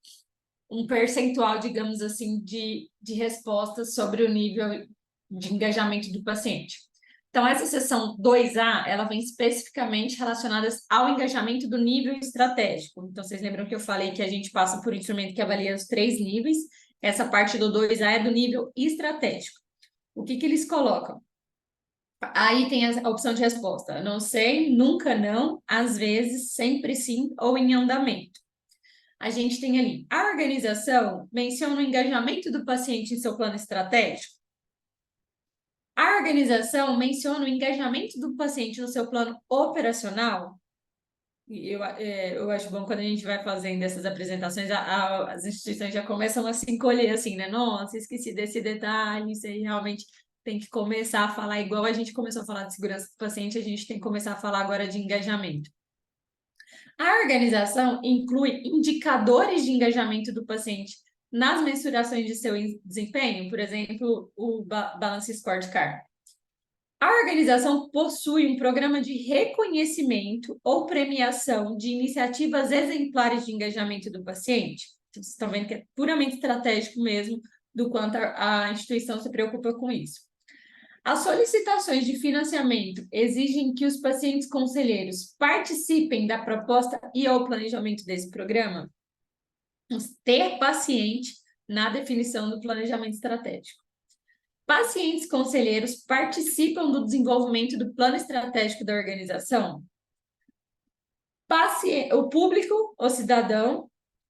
um percentual, digamos assim, de respostas sobre o nível de engajamento do paciente. Então, essa seção 2A, ela vem especificamente relacionada ao engajamento do nível estratégico. Então, vocês lembram que eu falei que a gente passa por um instrumento que avalia os 3 níveis? Essa parte do 2A é do nível estratégico. O que eles colocam? Aí tem a opção de resposta. Não sei, nunca não, às vezes, sempre sim ou em andamento. A gente tem ali, a organização menciona o engajamento do paciente em seu plano estratégico. A organização menciona o engajamento do paciente no seu plano operacional. Eu acho bom quando a gente vai fazendo essas apresentações, as instituições já começam a se encolher assim, né? Nossa, esqueci desse detalhe, isso aí realmente tem que começar a falar igual a gente começou a falar de segurança do paciente, a gente tem que começar a falar agora de engajamento. A organização inclui indicadores de engajamento do paciente nas mensurações de seu desempenho, por exemplo, o Balance Scorecard. A organização possui um programa de reconhecimento ou premiação de iniciativas exemplares de engajamento do paciente. Vocês estão vendo que é puramente estratégico mesmo, do quanto a instituição se preocupa com isso. As solicitações de financiamento exigem que os pacientes conselheiros participem da proposta e ao planejamento desse programa? Vamos ter paciente na definição do planejamento estratégico. Pacientes conselheiros participam do desenvolvimento do plano estratégico da organização? O público, o cidadão,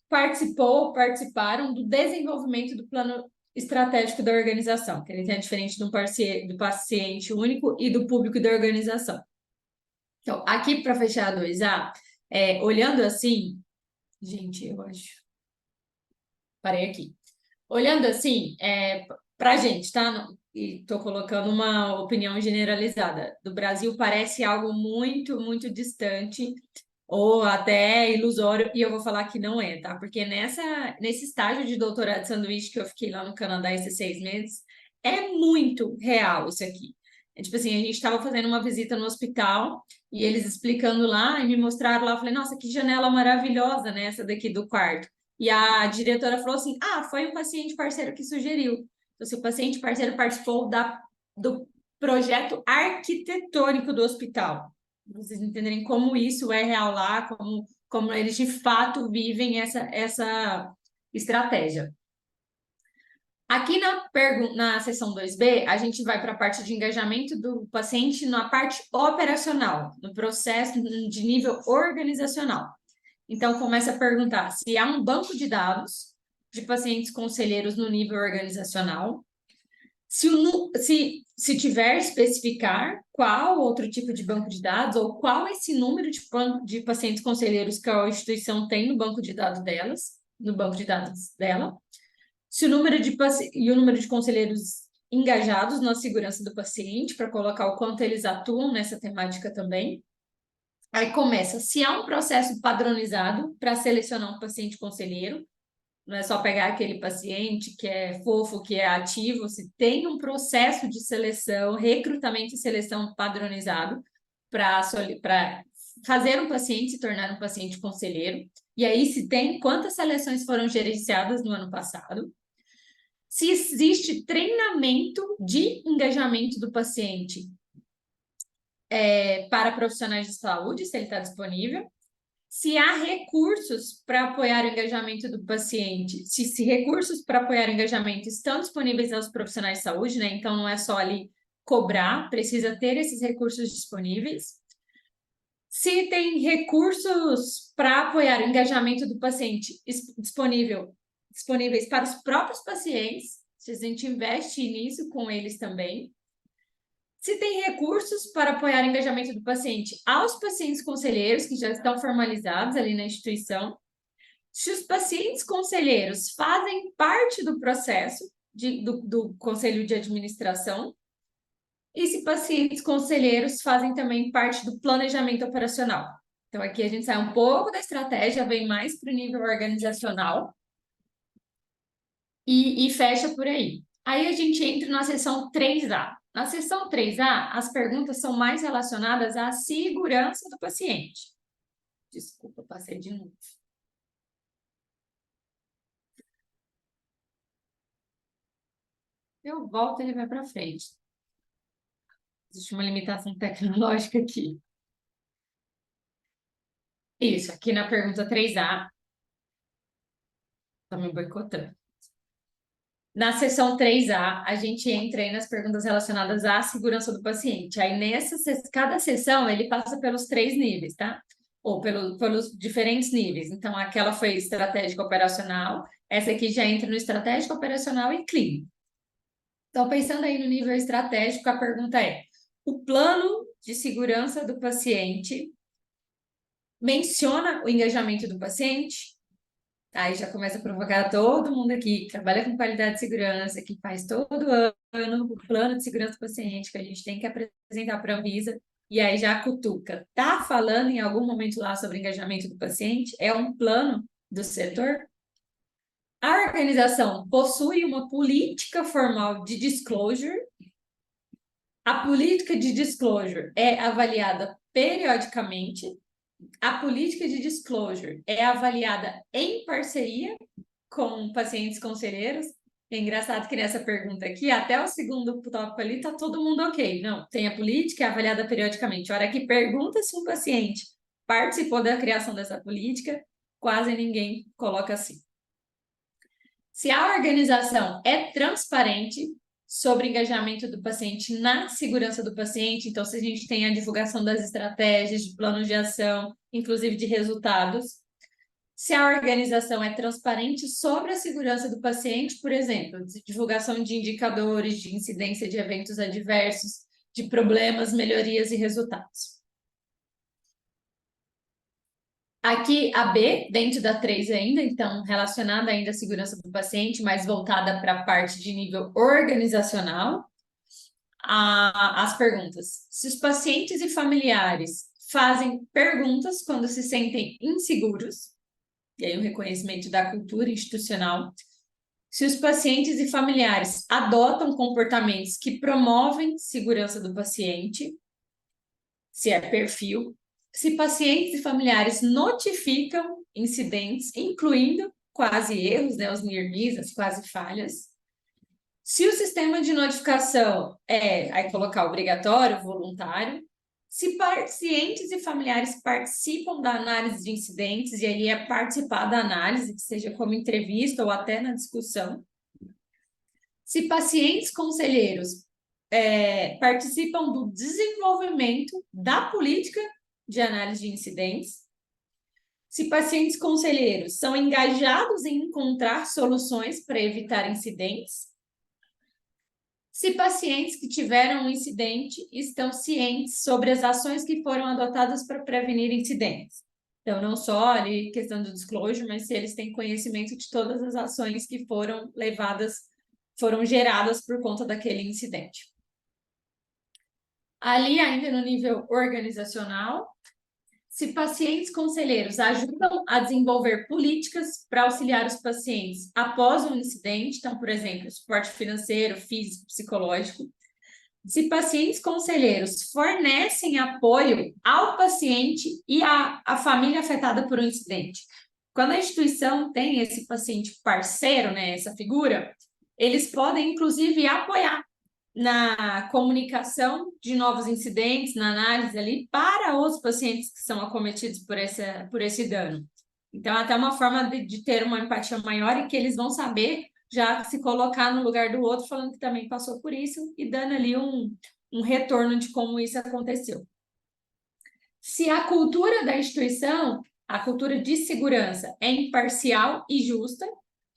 participaram do desenvolvimento do plano estratégico da organização, que ele é diferente do paciente único e do público da organização. Então, aqui para fechar a 2A, olhando assim, gente, eu acho... Parei aqui. Olhando assim, para a gente, tá? E estou colocando uma opinião generalizada. Do Brasil parece algo muito, muito distante ou até ilusório, e eu vou falar que não é, tá? Porque nesse estágio de doutorado de sanduíche que eu fiquei lá no Canadá esses 6 meses, é muito real isso aqui. Tipo assim, a gente estava fazendo uma visita no hospital e eles explicando lá e me mostraram lá, eu falei, nossa, que janela maravilhosa, né? Essa daqui do quarto. E a diretora falou assim, foi um paciente parceiro que sugeriu. Então, se o paciente parceiro participou do projeto arquitetônico do hospital. Vocês entenderem como isso é real lá, como eles de fato vivem essa estratégia. Aqui na seção 2B, a gente vai para a parte de engajamento do paciente na parte operacional, no processo de nível organizacional. Então, começa a perguntar se há um banco de dados de pacientes conselheiros no nível organizacional, se tiver, especificar qual outro tipo de banco de dados ou qual esse número de pacientes conselheiros que a instituição tem no banco de dados dela, se o número de conselheiros engajados na segurança do paciente, para colocar o quanto eles atuam nessa temática também. Aí começa, se há um processo padronizado para selecionar um paciente conselheiro, não é só pegar aquele paciente que é fofo, que é ativo, se tem um processo de seleção, recrutamento e seleção padronizado para fazer um paciente se tornar um paciente conselheiro, e aí se tem quantas seleções foram gerenciadas no ano passado, se existe treinamento de engajamento do paciente para profissionais de saúde, se ele está disponível, se há recursos para apoiar o engajamento do paciente, se recursos para apoiar o engajamento estão disponíveis aos profissionais de saúde, né? Então não é só ali cobrar, precisa ter esses recursos disponíveis. Se tem recursos para apoiar o engajamento do paciente disponíveis para os próprios pacientes, se a gente investe nisso com eles também. Se tem recursos para apoiar o engajamento do paciente aos pacientes conselheiros que já estão formalizados ali na instituição. Se os pacientes conselheiros fazem parte do processo do conselho de administração. e se pacientes conselheiros fazem também parte do planejamento operacional. Então, aqui a gente sai um pouco da estratégia, vem mais para o nível organizacional e fecha por aí. Aí a gente entra na seção 3A. Na seção 3A, as perguntas são mais relacionadas à segurança do paciente. Desculpa, passei de novo. Eu volto, ele vai para frente. Existe uma limitação tecnológica aqui. Isso, aqui na pergunta 3A. Tá me boicotando. Na seção 3A, a gente entra aí nas perguntas relacionadas à segurança do paciente. Aí, cada sessão, ele passa pelos 3 níveis, tá? Ou pelos diferentes níveis. Então, aquela foi estratégica operacional, essa aqui já entra no estratégico operacional e clínico. Então, pensando aí no nível estratégico, a pergunta é: o plano de segurança do paciente menciona o engajamento do paciente? Aí já começa a provocar todo mundo aqui que trabalha com qualidade de segurança, que faz todo ano o plano de segurança do paciente, que a gente tem que apresentar para a Anvisa, e aí já cutuca. Tá falando em algum momento lá sobre engajamento do paciente? É um plano do setor? A organização possui uma política formal de disclosure. A política de disclosure é avaliada periodicamente. A política de disclosure é avaliada em parceria com pacientes conselheiros. É engraçado que nessa pergunta aqui, até o segundo tópico ali, tá todo mundo ok. Não, tem a política, é avaliada periodicamente. A hora que pergunta se um paciente participou da criação dessa política, quase ninguém coloca assim. Se a organização é transparente sobre engajamento do paciente na segurança do paciente, então se a gente tem a divulgação das estratégias, de planos de ação, inclusive de resultados. Se a organização é transparente sobre a segurança do paciente, por exemplo, divulgação de indicadores, de incidência de eventos adversos, de problemas, melhorias e resultados. Aqui a B, dentro da 3 ainda, então relacionada ainda à segurança do paciente, mas voltada para a parte de nível organizacional. As perguntas. Se os pacientes e familiares fazem perguntas quando se sentem inseguros, e aí o reconhecimento da cultura institucional. Se os pacientes e familiares adotam comportamentos que promovem segurança do paciente, se é perfil. Se pacientes e familiares notificam incidentes, incluindo quase erros, né, os near miss, as quase falhas. Se o sistema de notificação aí colocar obrigatório, voluntário. Se pacientes e familiares participam da análise de incidentes, e ali é participar da análise, que seja como entrevista ou até na discussão. Se pacientes conselheiros participam do desenvolvimento da política de análise de incidentes. Se pacientes conselheiros são engajados em encontrar soluções para evitar incidentes. Se pacientes que tiveram um incidente estão cientes sobre as ações que foram adotadas para prevenir incidentes. Então, não só ali questão do disclosure, mas se eles têm conhecimento de todas as ações que foram geradas por conta daquele incidente. Ali, ainda no nível organizacional, se pacientes conselheiros ajudam a desenvolver políticas para auxiliar os pacientes após um incidente, então, por exemplo, suporte financeiro, físico, psicológico. Se pacientes conselheiros fornecem apoio ao paciente e à família afetada por um incidente. Quando a instituição tem esse paciente parceiro, né, essa figura, eles podem, inclusive, apoiar na comunicação de novos incidentes, na análise ali, para os pacientes que são acometidos por esse dano. Então, até uma forma de ter uma empatia maior e que eles vão saber já se colocar no lugar do outro, falando que também passou por isso e dando ali um retorno de como isso aconteceu. Se a cultura da instituição, a cultura de segurança, é imparcial e justa,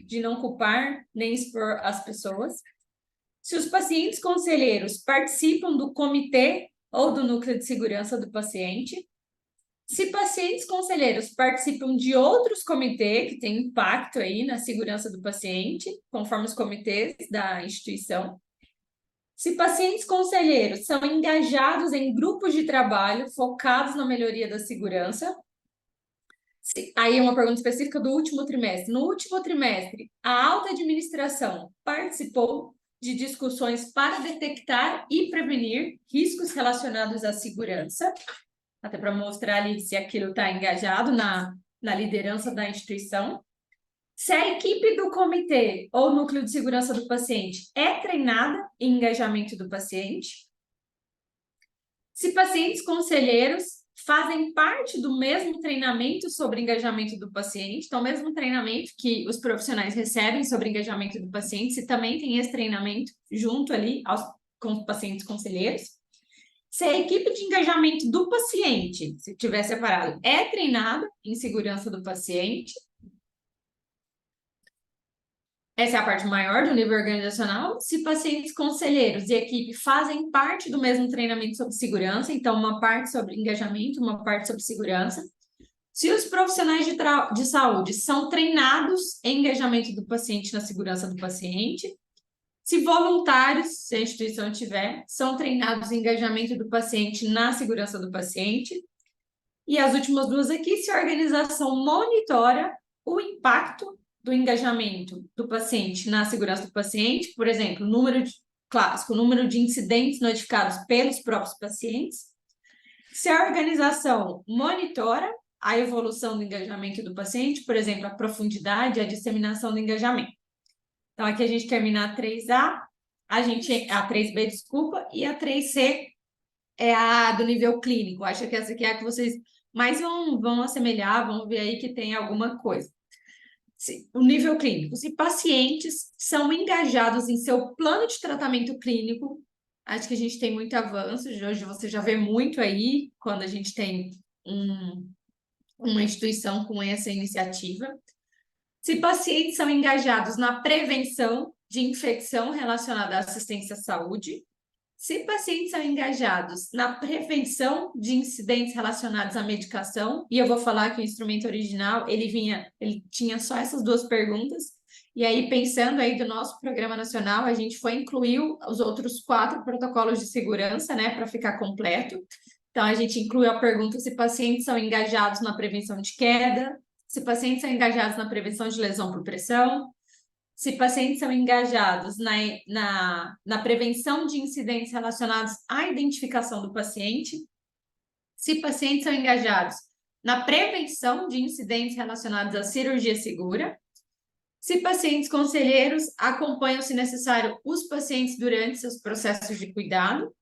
de não culpar nem expor as pessoas. Se os pacientes conselheiros participam do comitê ou do núcleo de segurança do paciente. Se pacientes conselheiros participam de outros comitês que têm impacto aí na segurança do paciente, conforme os comitês da instituição. Se pacientes conselheiros são engajados em grupos de trabalho focados na melhoria da segurança. Aí é uma pergunta específica do último trimestre. No último trimestre, a alta administração participou de discussões para detectar e prevenir riscos relacionados à segurança, até para mostrar ali se aquilo está engajado na liderança da instituição. Se a equipe do comitê ou núcleo de segurança do paciente é treinada em engajamento do paciente. Se pacientes conselheiros fazem parte do mesmo treinamento sobre engajamento do paciente, então, o mesmo treinamento que os profissionais recebem sobre engajamento do paciente, se também tem esse treinamento junto ali com os pacientes conselheiros. Se a equipe de engajamento do paciente, se tiver separado, é treinada em segurança do paciente. Essa é a parte maior do nível organizacional. Se pacientes conselheiros e equipe fazem parte do mesmo treinamento sobre segurança, então uma parte sobre engajamento, uma parte sobre segurança. Se os profissionais de saúde são treinados em engajamento do paciente na segurança do paciente. Se voluntários, se a instituição tiver, são treinados em engajamento do paciente na segurança do paciente. E as últimas duas aqui, se a organização monitora o impacto do engajamento do paciente na segurança do paciente, por exemplo, número de incidentes notificados pelos próprios pacientes. Se a organização monitora a evolução do engajamento do paciente, por exemplo, a profundidade, a disseminação do engajamento. Então, aqui a gente termina a 3A, a 3B, desculpa, e a 3C é a do nível clínico. Acho que essa aqui é a que vocês mais vão assemelhar, vão ver aí que tem alguma coisa. O nível clínico, se pacientes são engajados em seu plano de tratamento clínico, acho que a gente tem muito avanço, hoje você já vê muito aí, quando a gente tem uma instituição com essa iniciativa. Se pacientes são engajados na prevenção de infecção relacionada à assistência à saúde, se pacientes são engajados na prevenção de incidentes relacionados à medicação, e eu vou falar que o instrumento original, ele tinha só essas duas perguntas, e aí pensando aí do nosso programa nacional, a gente foi incluir os outros 4 protocolos de segurança, né, para ficar completo. Então, a gente incluiu a pergunta se pacientes são engajados na prevenção de queda, se pacientes são engajados na prevenção de lesão por pressão, se pacientes são engajados na prevenção de incidentes relacionados à identificação do paciente, se pacientes são engajados na prevenção de incidentes relacionados à cirurgia segura, se pacientes conselheiros acompanham, se necessário, os pacientes durante seus processos de cuidado,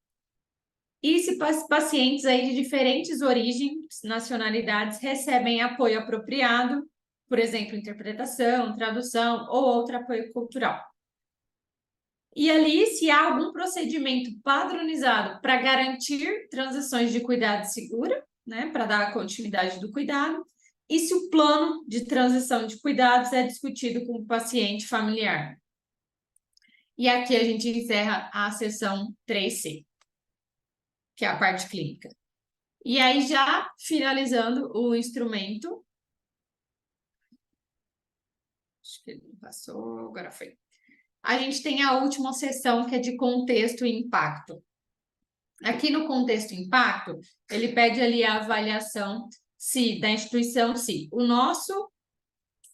e se pacientes aí de diferentes origens, nacionalidades, recebem apoio apropriado, por exemplo, interpretação, tradução ou outro apoio cultural. E ali, se há algum procedimento padronizado para garantir transições de cuidado segura, né, para dar a continuidade do cuidado, e se o plano de transição de cuidados é discutido com o paciente familiar. E aqui a gente encerra a seção 3C, que é a parte clínica. E aí, já finalizando o instrumento, acho que ele não passou, agora foi. A gente tem a última seção, que é de contexto e impacto. Aqui no contexto e impacto, ele pede ali a avaliação da instituição, se o nosso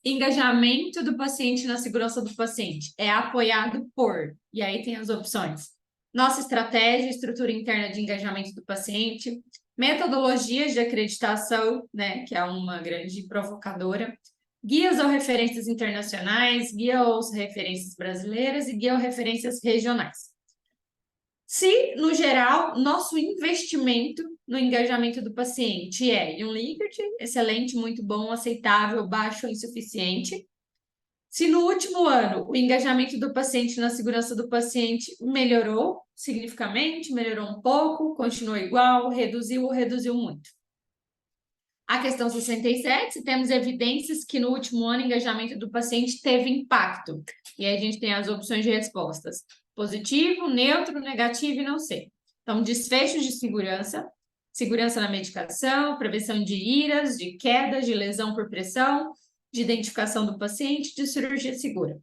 engajamento do paciente na segurança do paciente é apoiado por, e aí tem as opções, nossa estratégia, estrutura interna de engajamento do paciente, metodologias de acreditação, né, que é uma grande provocadora, guias ou referências internacionais, guia ou referências brasileiras e guia ou referências regionais. Se, no geral, nosso investimento no engajamento do paciente é um Likert, excelente, muito bom, aceitável, baixo ou insuficiente. Se no último ano o engajamento do paciente na segurança do paciente melhorou significativamente, melhorou um pouco, continuou igual, reduziu ou reduziu muito. A questão 67, se temos evidências que no último ano o engajamento do paciente teve impacto. E aí a gente tem as opções de respostas: positivo, neutro, negativo e não sei. Então, desfechos de segurança, segurança na medicação, prevenção de iras, de quedas, de lesão por pressão, de identificação do paciente, de cirurgia segura.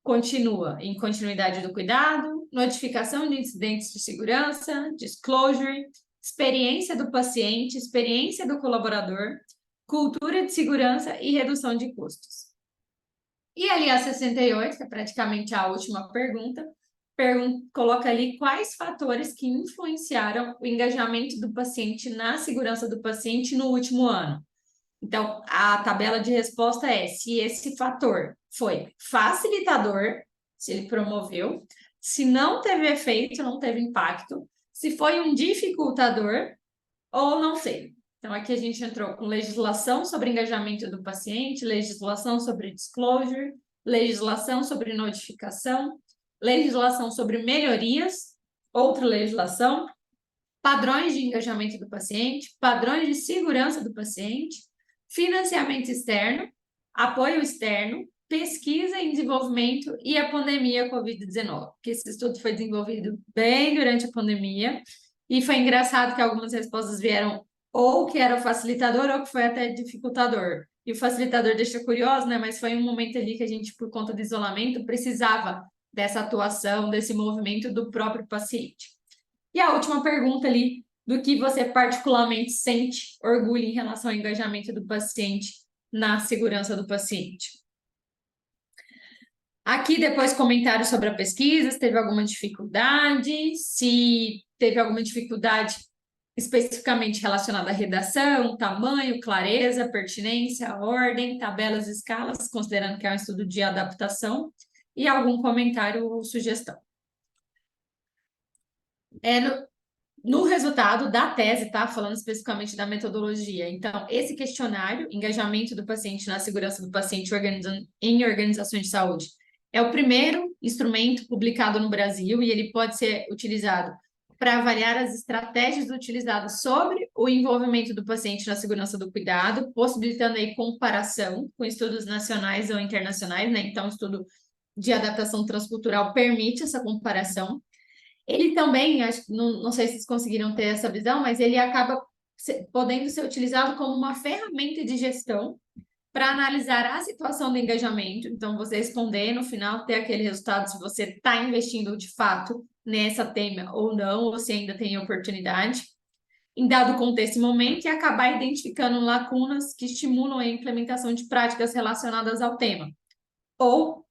continua em continuidade do cuidado, notificação de incidentes de segurança, disclosure, experiência do paciente, experiência do colaborador, cultura de segurança e redução de custos. E ali a 68, que é praticamente a última pergunta, coloca ali quais fatores que influenciaram o engajamento do paciente na segurança do paciente no último ano. Então, a tabela de resposta é se esse fator foi facilitador, se ele promoveu, se não teve efeito, não teve impacto, se foi um dificultador ou não sei. Então, aqui a gente entrou com legislação sobre engajamento do paciente, legislação sobre disclosure, legislação sobre notificação, legislação sobre melhorias, outra legislação, padrões de engajamento do paciente, padrões de segurança do paciente, financiamento externo, apoio externo, pesquisa e desenvolvimento e a pandemia Covid-19, que esse estudo foi desenvolvido bem durante a pandemia e foi engraçado que algumas respostas vieram ou que era o facilitador ou que foi até dificultador. E o facilitador deixa curioso, né? Mas foi um momento ali que a gente, por conta do isolamento, precisava dessa atuação, desse movimento do próprio paciente. E a última pergunta ali, do que você particularmente sente orgulho em relação ao engajamento do paciente na segurança do paciente. Aqui depois comentários sobre a pesquisa, se teve alguma dificuldade, se teve alguma dificuldade especificamente relacionada à redação, tamanho, clareza, pertinência, ordem, tabelas e escalas, considerando que é um estudo de adaptação, e algum comentário ou sugestão. No resultado da tese, tá? Falando especificamente da metodologia. Então, esse questionário, engajamento do paciente na segurança do paciente em organizações de saúde, é o primeiro instrumento publicado no Brasil e ele pode ser utilizado para avaliar as estratégias utilizadas sobre o envolvimento do paciente na segurança do cuidado, possibilitando aí comparação com estudos nacionais ou internacionais, né? Então, o estudo de adaptação transcultural permite essa comparação. Ele também, não sei se vocês conseguiram ter essa visão, mas ele acaba podendo ser utilizado como uma ferramenta de gestão para analisar a situação do engajamento. Então, você responder no final, ter aquele resultado se você está investindo de fato nessa tema ou não, ou se ainda tem oportunidade, em dado contexto e momento, e acabar identificando lacunas que estimulam a implementação de práticas relacionadas ao tema, ou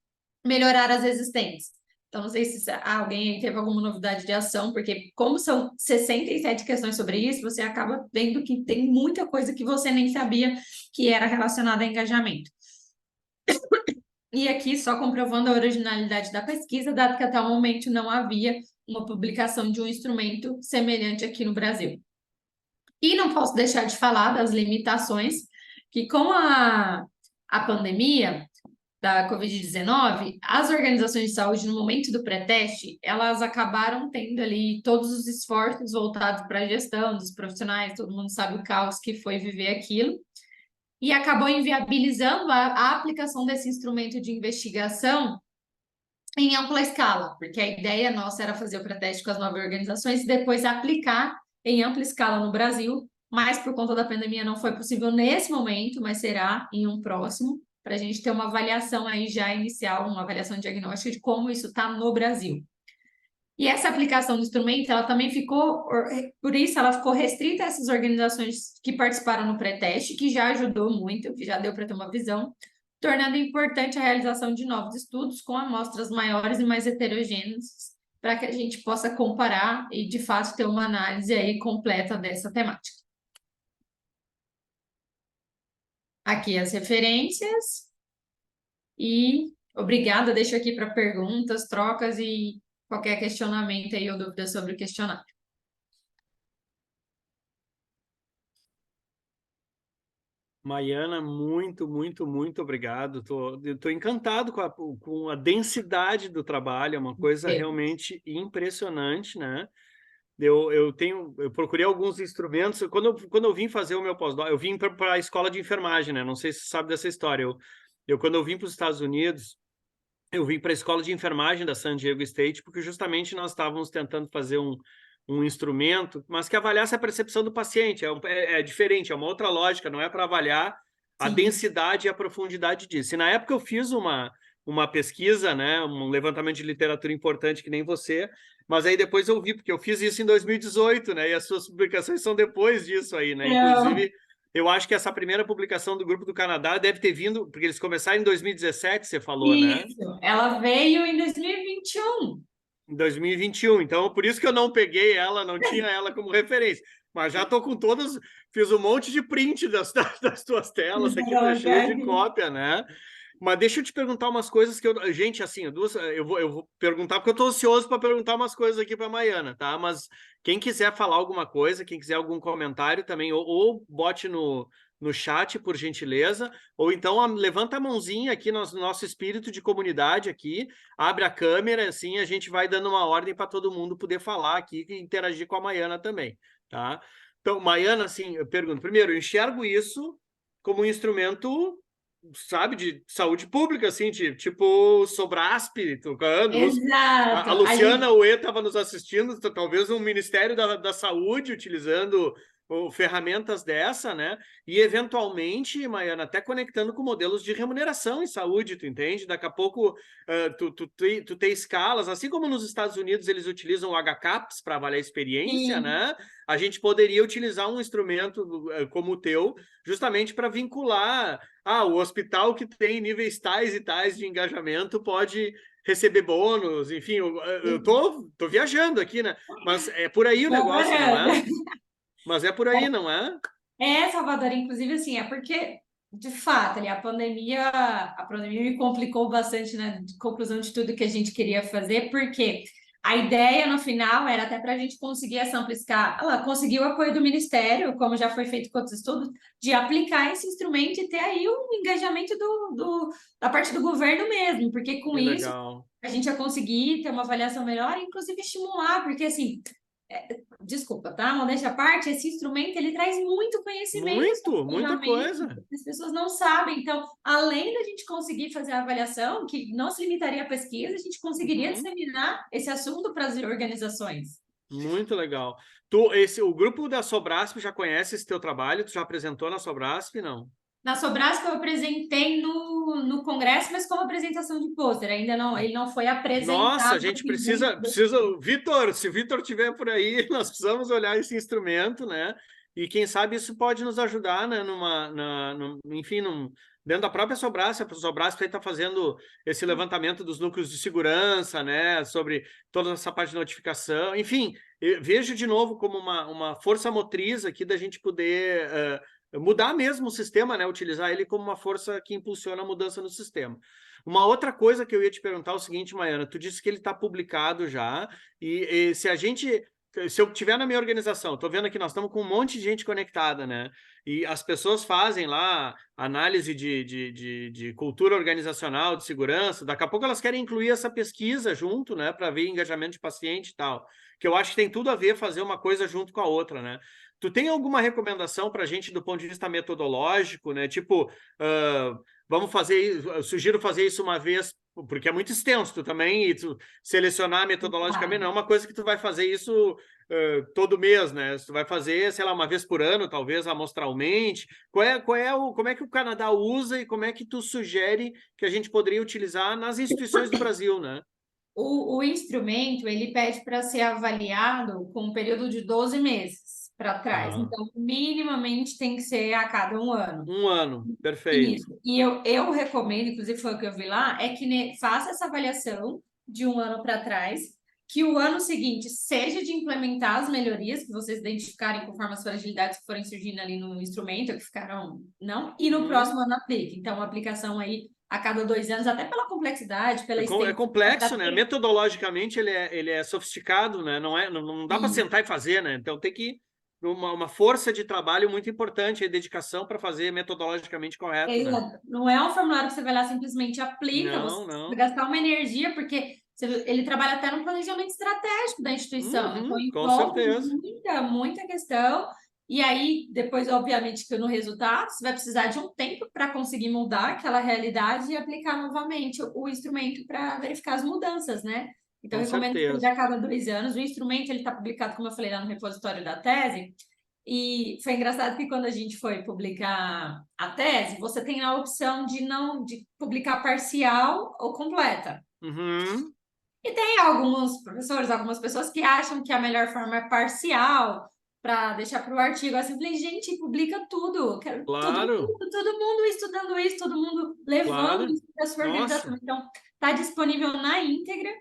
melhorar as existentes. Então, não sei se alguém teve alguma novidade de ação, porque como são 67 questões sobre isso, você acaba vendo que tem muita coisa que você nem sabia que era relacionada a engajamento. E aqui, só comprovando a originalidade da pesquisa, dado que até o momento não havia uma publicação de um instrumento semelhante aqui no Brasil. E não posso deixar de falar das limitações, que com a pandemia da Covid-19, as organizações de saúde, no momento do pré-teste, elas acabaram tendo ali todos os esforços voltados para a gestão dos profissionais, todo mundo sabe o caos que foi viver aquilo, e acabou inviabilizando a aplicação desse instrumento de investigação em ampla escala, porque a ideia nossa era fazer o pré-teste com as 9 organizações e depois aplicar em ampla escala no Brasil, mas por conta da pandemia não foi possível nesse momento, mas será em um próximo, para a gente ter uma avaliação aí já inicial, uma avaliação diagnóstica de como isso está no Brasil. E essa aplicação do instrumento, ela também ficou, por isso ela ficou restrita a essas organizações que participaram no pré-teste, que já ajudou muito, que já deu para ter uma visão, tornando importante a realização de novos estudos com amostras maiores e mais heterogêneas, para que a gente possa comparar e, de fato, ter uma análise aí completa dessa temática. Aqui as referências. E obrigada, deixo aqui para perguntas, trocas e qualquer questionamento aí ou dúvida sobre o questionário. Maiana, muito obrigado. Tô encantado com a densidade do trabalho, é uma coisa realmente impressionante, né? Eu procurei alguns instrumentos. Quando eu vim fazer o meu pós-doc, eu vim para a escola de enfermagem, né? Não sei se você sabe dessa história. Quando eu vim para os Estados Unidos, eu vim para a escola de enfermagem da San Diego State, porque justamente nós estávamos tentando fazer um instrumento, mas que avaliasse a percepção do paciente. É diferente, é uma outra lógica, não é para avaliar a densidade e a profundidade disso. E na época eu fiz uma uma pesquisa, né, um levantamento de literatura importante que nem você, mas aí depois eu vi, porque eu fiz isso em 2018, né, e as suas publicações são depois disso aí, né, inclusive eu acho que essa primeira publicação do Grupo do Canadá deve ter vindo, porque eles começaram em 2017, você falou, né? Isso, ela veio em 2021. Em 2021, então por isso que eu não peguei ela, não tinha ela como referência, mas já estou com todas, fiz um monte de print das tuas telas aqui, tá cheio de cópia, né? Mas deixa eu te perguntar umas coisas que eu... Gente, assim, eu vou perguntar, porque eu estou ansioso para perguntar umas coisas aqui para a Maiana, tá? Mas quem quiser falar alguma coisa, quem quiser algum comentário também, ou bote no chat, por gentileza, ou então levanta a mãozinha aqui no nosso espírito de comunidade aqui, abre a câmera, assim, a gente vai dando uma ordem para todo mundo poder falar aqui e interagir com a Maiana também, tá? Então, Maiana, assim, eu pergunto, primeiro, eu enxergo isso como um instrumento, sabe, de saúde pública, assim, tipo Sobrasp, tocando. Exato. A Luciana Uê estava nos assistindo, talvez um Ministério da Saúde utilizando ferramentas dessa, né? E, eventualmente, Maiana, até conectando com modelos de remuneração em saúde, tu entende? Daqui a pouco tu tem escalas, assim como nos Estados Unidos eles utilizam o HCAPS para avaliar a experiência, Sim. né? A gente poderia utilizar um instrumento como o teu, justamente para vincular o hospital que tem níveis tais e tais de engajamento pode receber bônus, enfim, eu tô viajando aqui, né? Mas é por aí o negócio, não é? Mas é por aí, não é? Salvador, inclusive, assim, é porque, de fato, ali, a pandemia me complicou bastante na conclusão de tudo que a gente queria fazer, porque a ideia, no final, era até para a gente conseguir essa ampla escala, conseguir o apoio do Ministério, como já foi feito com outros estudos, de aplicar esse instrumento e ter aí um engajamento da parte do governo mesmo, porque com isso a gente ia conseguir ter uma avaliação melhor e, inclusive, estimular, porque, assim... Desculpa, tá? Modéstia à parte, esse instrumento ele traz muito conhecimento. Muita coisa. As pessoas não sabem. Então, além da gente conseguir fazer a avaliação, que não se limitaria à pesquisa, a gente conseguiria disseminar esse assunto para as organizações. Muito legal. O grupo da Sobrasp já conhece esse teu trabalho? Tu já apresentou na Sobrasp, não? Na Sobrasp eu apresentei no congresso, mas como apresentação de pôster, ainda não, ele não foi apresentado. Nossa, a gente precisa, Vitor, se o Vitor estiver por aí, nós precisamos olhar esse instrumento, né? E quem sabe isso pode nos ajudar, né? Dentro da própria Sobrasp, a Sobrasp está fazendo esse levantamento dos núcleos de segurança, né? Sobre toda essa parte de notificação, enfim, eu vejo de novo como uma força motriz aqui da gente poder mudar mesmo o sistema, né? Utilizar ele como uma força que impulsiona a mudança no sistema. Uma outra coisa que eu ia te perguntar é o seguinte, Maiana, tu disse que ele está publicado já, e se eu tiver na minha organização, estou vendo aqui, nós estamos com um monte de gente conectada, né? E as pessoas fazem lá análise de cultura organizacional, de segurança, daqui a pouco elas querem incluir essa pesquisa junto, né? Para ver engajamento de paciente e tal, que eu acho que tem tudo a ver fazer uma coisa junto com a outra, né? Tu tem alguma recomendação para a gente do ponto de vista metodológico, né? Tipo, eu sugiro fazer isso uma vez, porque é muito extenso, tu também, e tu selecionar metodologicamente, não é uma coisa que tu vai fazer isso todo mês, né? Tu vai fazer, sei lá, uma vez por ano, talvez amostralmente. Como é que o Canadá usa e como é que tu sugere que a gente poderia utilizar nas instituições do Brasil, né? O instrumento, ele pede para ser avaliado com um período de 12 meses para trás. Então, minimamente tem que ser a cada um ano. Um ano, perfeito. Isso. E eu recomendo, inclusive foi o que eu vi lá, é que faça essa avaliação de um ano para trás, que o ano seguinte seja de implementar as melhorias que vocês identificarem conforme as fragilidades que forem surgindo ali no instrumento, que ficaram, não, e no próximo ano aplique. Então, uma aplicação aí a cada 2 anos, até pela complexidade, pela É complexo, né? Metodologicamente ele é sofisticado, né? Não dá para sentar e fazer, né? Então tem que uma força de trabalho muito importante, a dedicação para fazer metodologicamente correto. Né? Não é um formulário que você vai lá simplesmente aplica, você vai gastar uma energia, porque ele trabalha até no planejamento estratégico da instituição. Então envolve muita questão. E aí, depois, obviamente, que no resultado, você vai precisar de um tempo para conseguir mudar aquela realidade e aplicar novamente o instrumento para verificar as mudanças, né? Então, eu recomendo que a cada 2 anos, o instrumento está publicado, como eu falei, lá no repositório da tese, E foi engraçado que quando a gente foi publicar a tese, você tem a opção de publicar parcial ou completa. Uhum. E tem alguns professores, algumas pessoas que acham que a melhor forma é parcial, para deixar para o artigo. Assim, eu falei, gente, publica tudo. Quero Claro. todo mundo estudando isso, todo mundo levando isso para a sua organização. Então, está disponível na íntegra.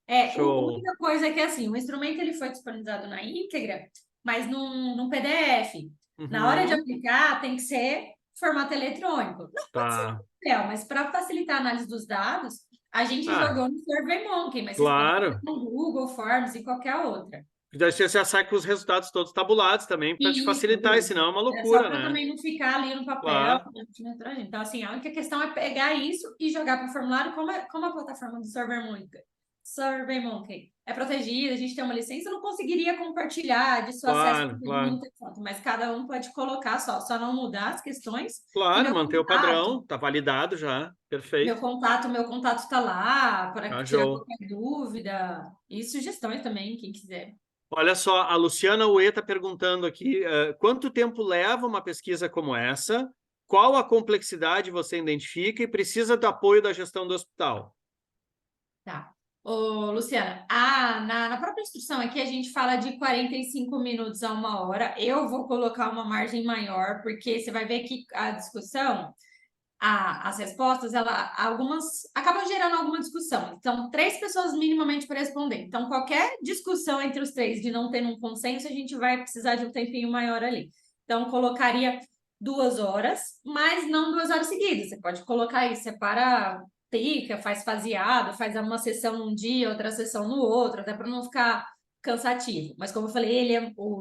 A única coisa é que, assim, o instrumento ele foi disponibilizado na íntegra, mas num PDF. Na hora de aplicar, tem que ser formato eletrônico. Não pode ser papel, mas para facilitar a análise dos dados, a gente jogou no SurveyMonkey, mas vocês podem fazer no Google Forms e qualquer outra. Daí você sai com os resultados todos tabulados também, para te facilitar, senão é uma loucura, só para também não ficar ali no papel. Então, assim, a única questão é pegar isso e jogar para o formulário, como a plataforma do SurveyMonkey é protegida, a gente tem uma licença, eu não conseguiria compartilhar de seu acesso, mas cada um pode colocar só não mudar as questões. Claro, manter o padrão, tá validado já, perfeito. Meu contato está lá, para tirar qualquer dúvida, e sugestões também, quem quiser. Olha só, a Luciana Uê está perguntando aqui, quanto tempo leva uma pesquisa como essa? Qual a complexidade você identifica e precisa do apoio da gestão do hospital? Tá. Ô, Luciana, na própria instrução aqui a gente fala de 45 minutos a 1 hora. Eu vou colocar uma margem maior, porque você vai ver que a discussão, as respostas, algumas acabam gerando alguma discussão. Então, 3 pessoas minimamente para responder. Então, qualquer discussão entre os 3 de não ter um consenso, a gente vai precisar de um tempinho maior ali. Então, colocaria 2 horas, mas não 2 horas seguidas. Você pode colocar aí, separa, pica, faz faseado, faz uma sessão num dia, outra sessão no outro, até para não ficar cansativo. Mas como eu falei,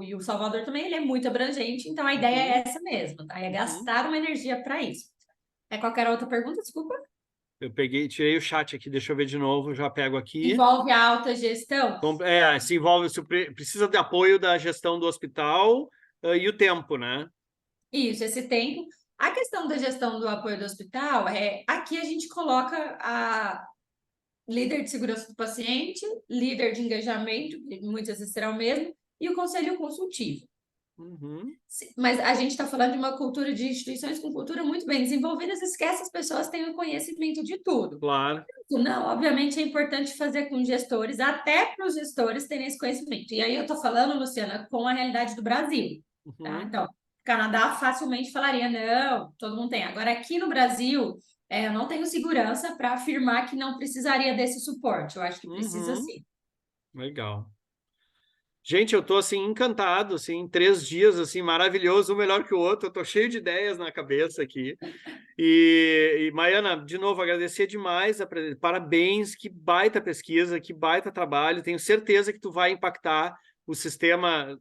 e o Salvador também, ele é muito abrangente, então a ideia é essa mesmo, tá? É gastar uma energia para isso. Qualquer outra pergunta, desculpa? Eu tirei o chat aqui, deixa eu ver de novo, já pego aqui. Envolve a alta gestão? Se precisa de apoio da gestão do hospital e o tempo, né? Isso, esse tempo. A questão da gestão do apoio do hospital, aqui a gente coloca a líder de segurança do paciente, líder de engajamento, muitas vezes será o mesmo, e o conselho consultivo. Mas a gente está falando de uma cultura de instituições com cultura muito bem desenvolvidas, que essas pessoas tenham conhecimento de tudo. Claro. Não, obviamente é importante fazer com gestores, até para os gestores terem esse conhecimento. E aí eu estou falando, Luciana, com a realidade do Brasil. Tá? Então, Canadá facilmente falaria, não, todo mundo tem. Agora, aqui no Brasil, eu não tenho segurança para afirmar que não precisaria desse suporte. Eu acho que precisa sim. Legal. Gente, eu estou assim encantado, assim, 3 dias assim maravilhoso, um melhor que o outro. Eu estou cheio de ideias na cabeça aqui. E Maiana, de novo, agradecer demais, parabéns, que baita pesquisa, que baita trabalho. Tenho certeza que tu vai impactar o sistema.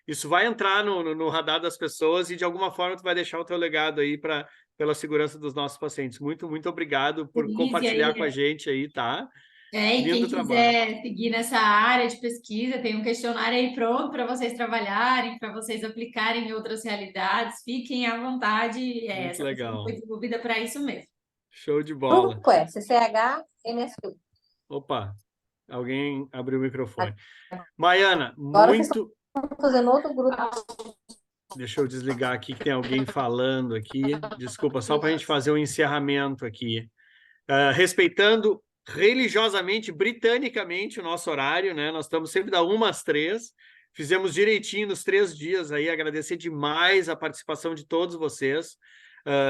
Isso vai entrar no radar das pessoas e de alguma forma tu vai deixar o teu legado aí pela segurança dos nossos pacientes. Muito, muito obrigado por compartilhar com a gente aí, tá? E quem quiser seguir nessa área de pesquisa, tem um questionário aí pronto para vocês trabalharem, para vocês aplicarem em outras realidades. Fiquem à vontade. Essa legal. Foi desenvolvida para isso mesmo. Show de bola. Grupo CCH, MSU. Opa, alguém abriu o microfone. Maiana, Agora muito... fazendo outro grupo. Deixa eu desligar aqui, que tem alguém falando aqui. Desculpa, só para a gente fazer um encerramento aqui. Respeitando religiosamente, britanicamente, o nosso horário, né? Nós estamos sempre da 1 às 3. Fizemos direitinho nos 3 dias aí. Agradecer demais a participação de todos vocês.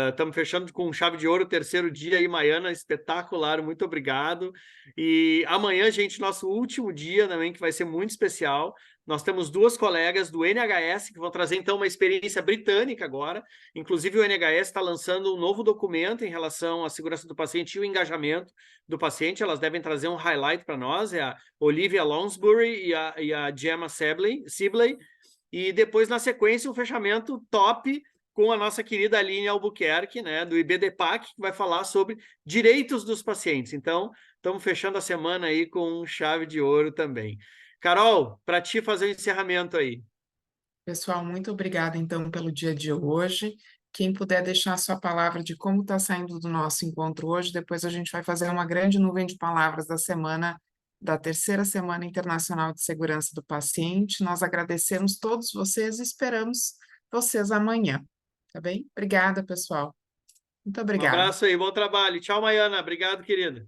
Estamos fechando com chave de ouro o 3º dia aí, Maiana, espetacular, muito obrigado. E amanhã, gente, nosso último dia também, que vai ser muito especial. Nós temos 2 colegas do NHS que vão trazer, então, uma experiência britânica agora. Inclusive, o NHS está lançando um novo documento em relação à segurança do paciente e o engajamento do paciente. Elas devem trazer um highlight para nós, é a Olivia Lounsbury e a Gemma Sibley. E depois, na sequência, um fechamento top com a nossa querida Aline Albuquerque, né, do IBDPAC, que vai falar sobre direitos dos pacientes. Então, estamos fechando a semana aí com chave de ouro também. Carol, para ti fazer o encerramento aí. Pessoal, muito obrigada, então, pelo dia de hoje. Quem puder deixar a sua palavra de como está saindo do nosso encontro hoje, depois a gente vai fazer uma grande nuvem de palavras da semana da terceira Semana Internacional de Segurança do Paciente. Nós agradecemos todos vocês e esperamos vocês amanhã, tá bem? Obrigada, pessoal. Muito Um obrigada. abraço aí, bom trabalho. Tchau, Maiana. Obrigado, querida.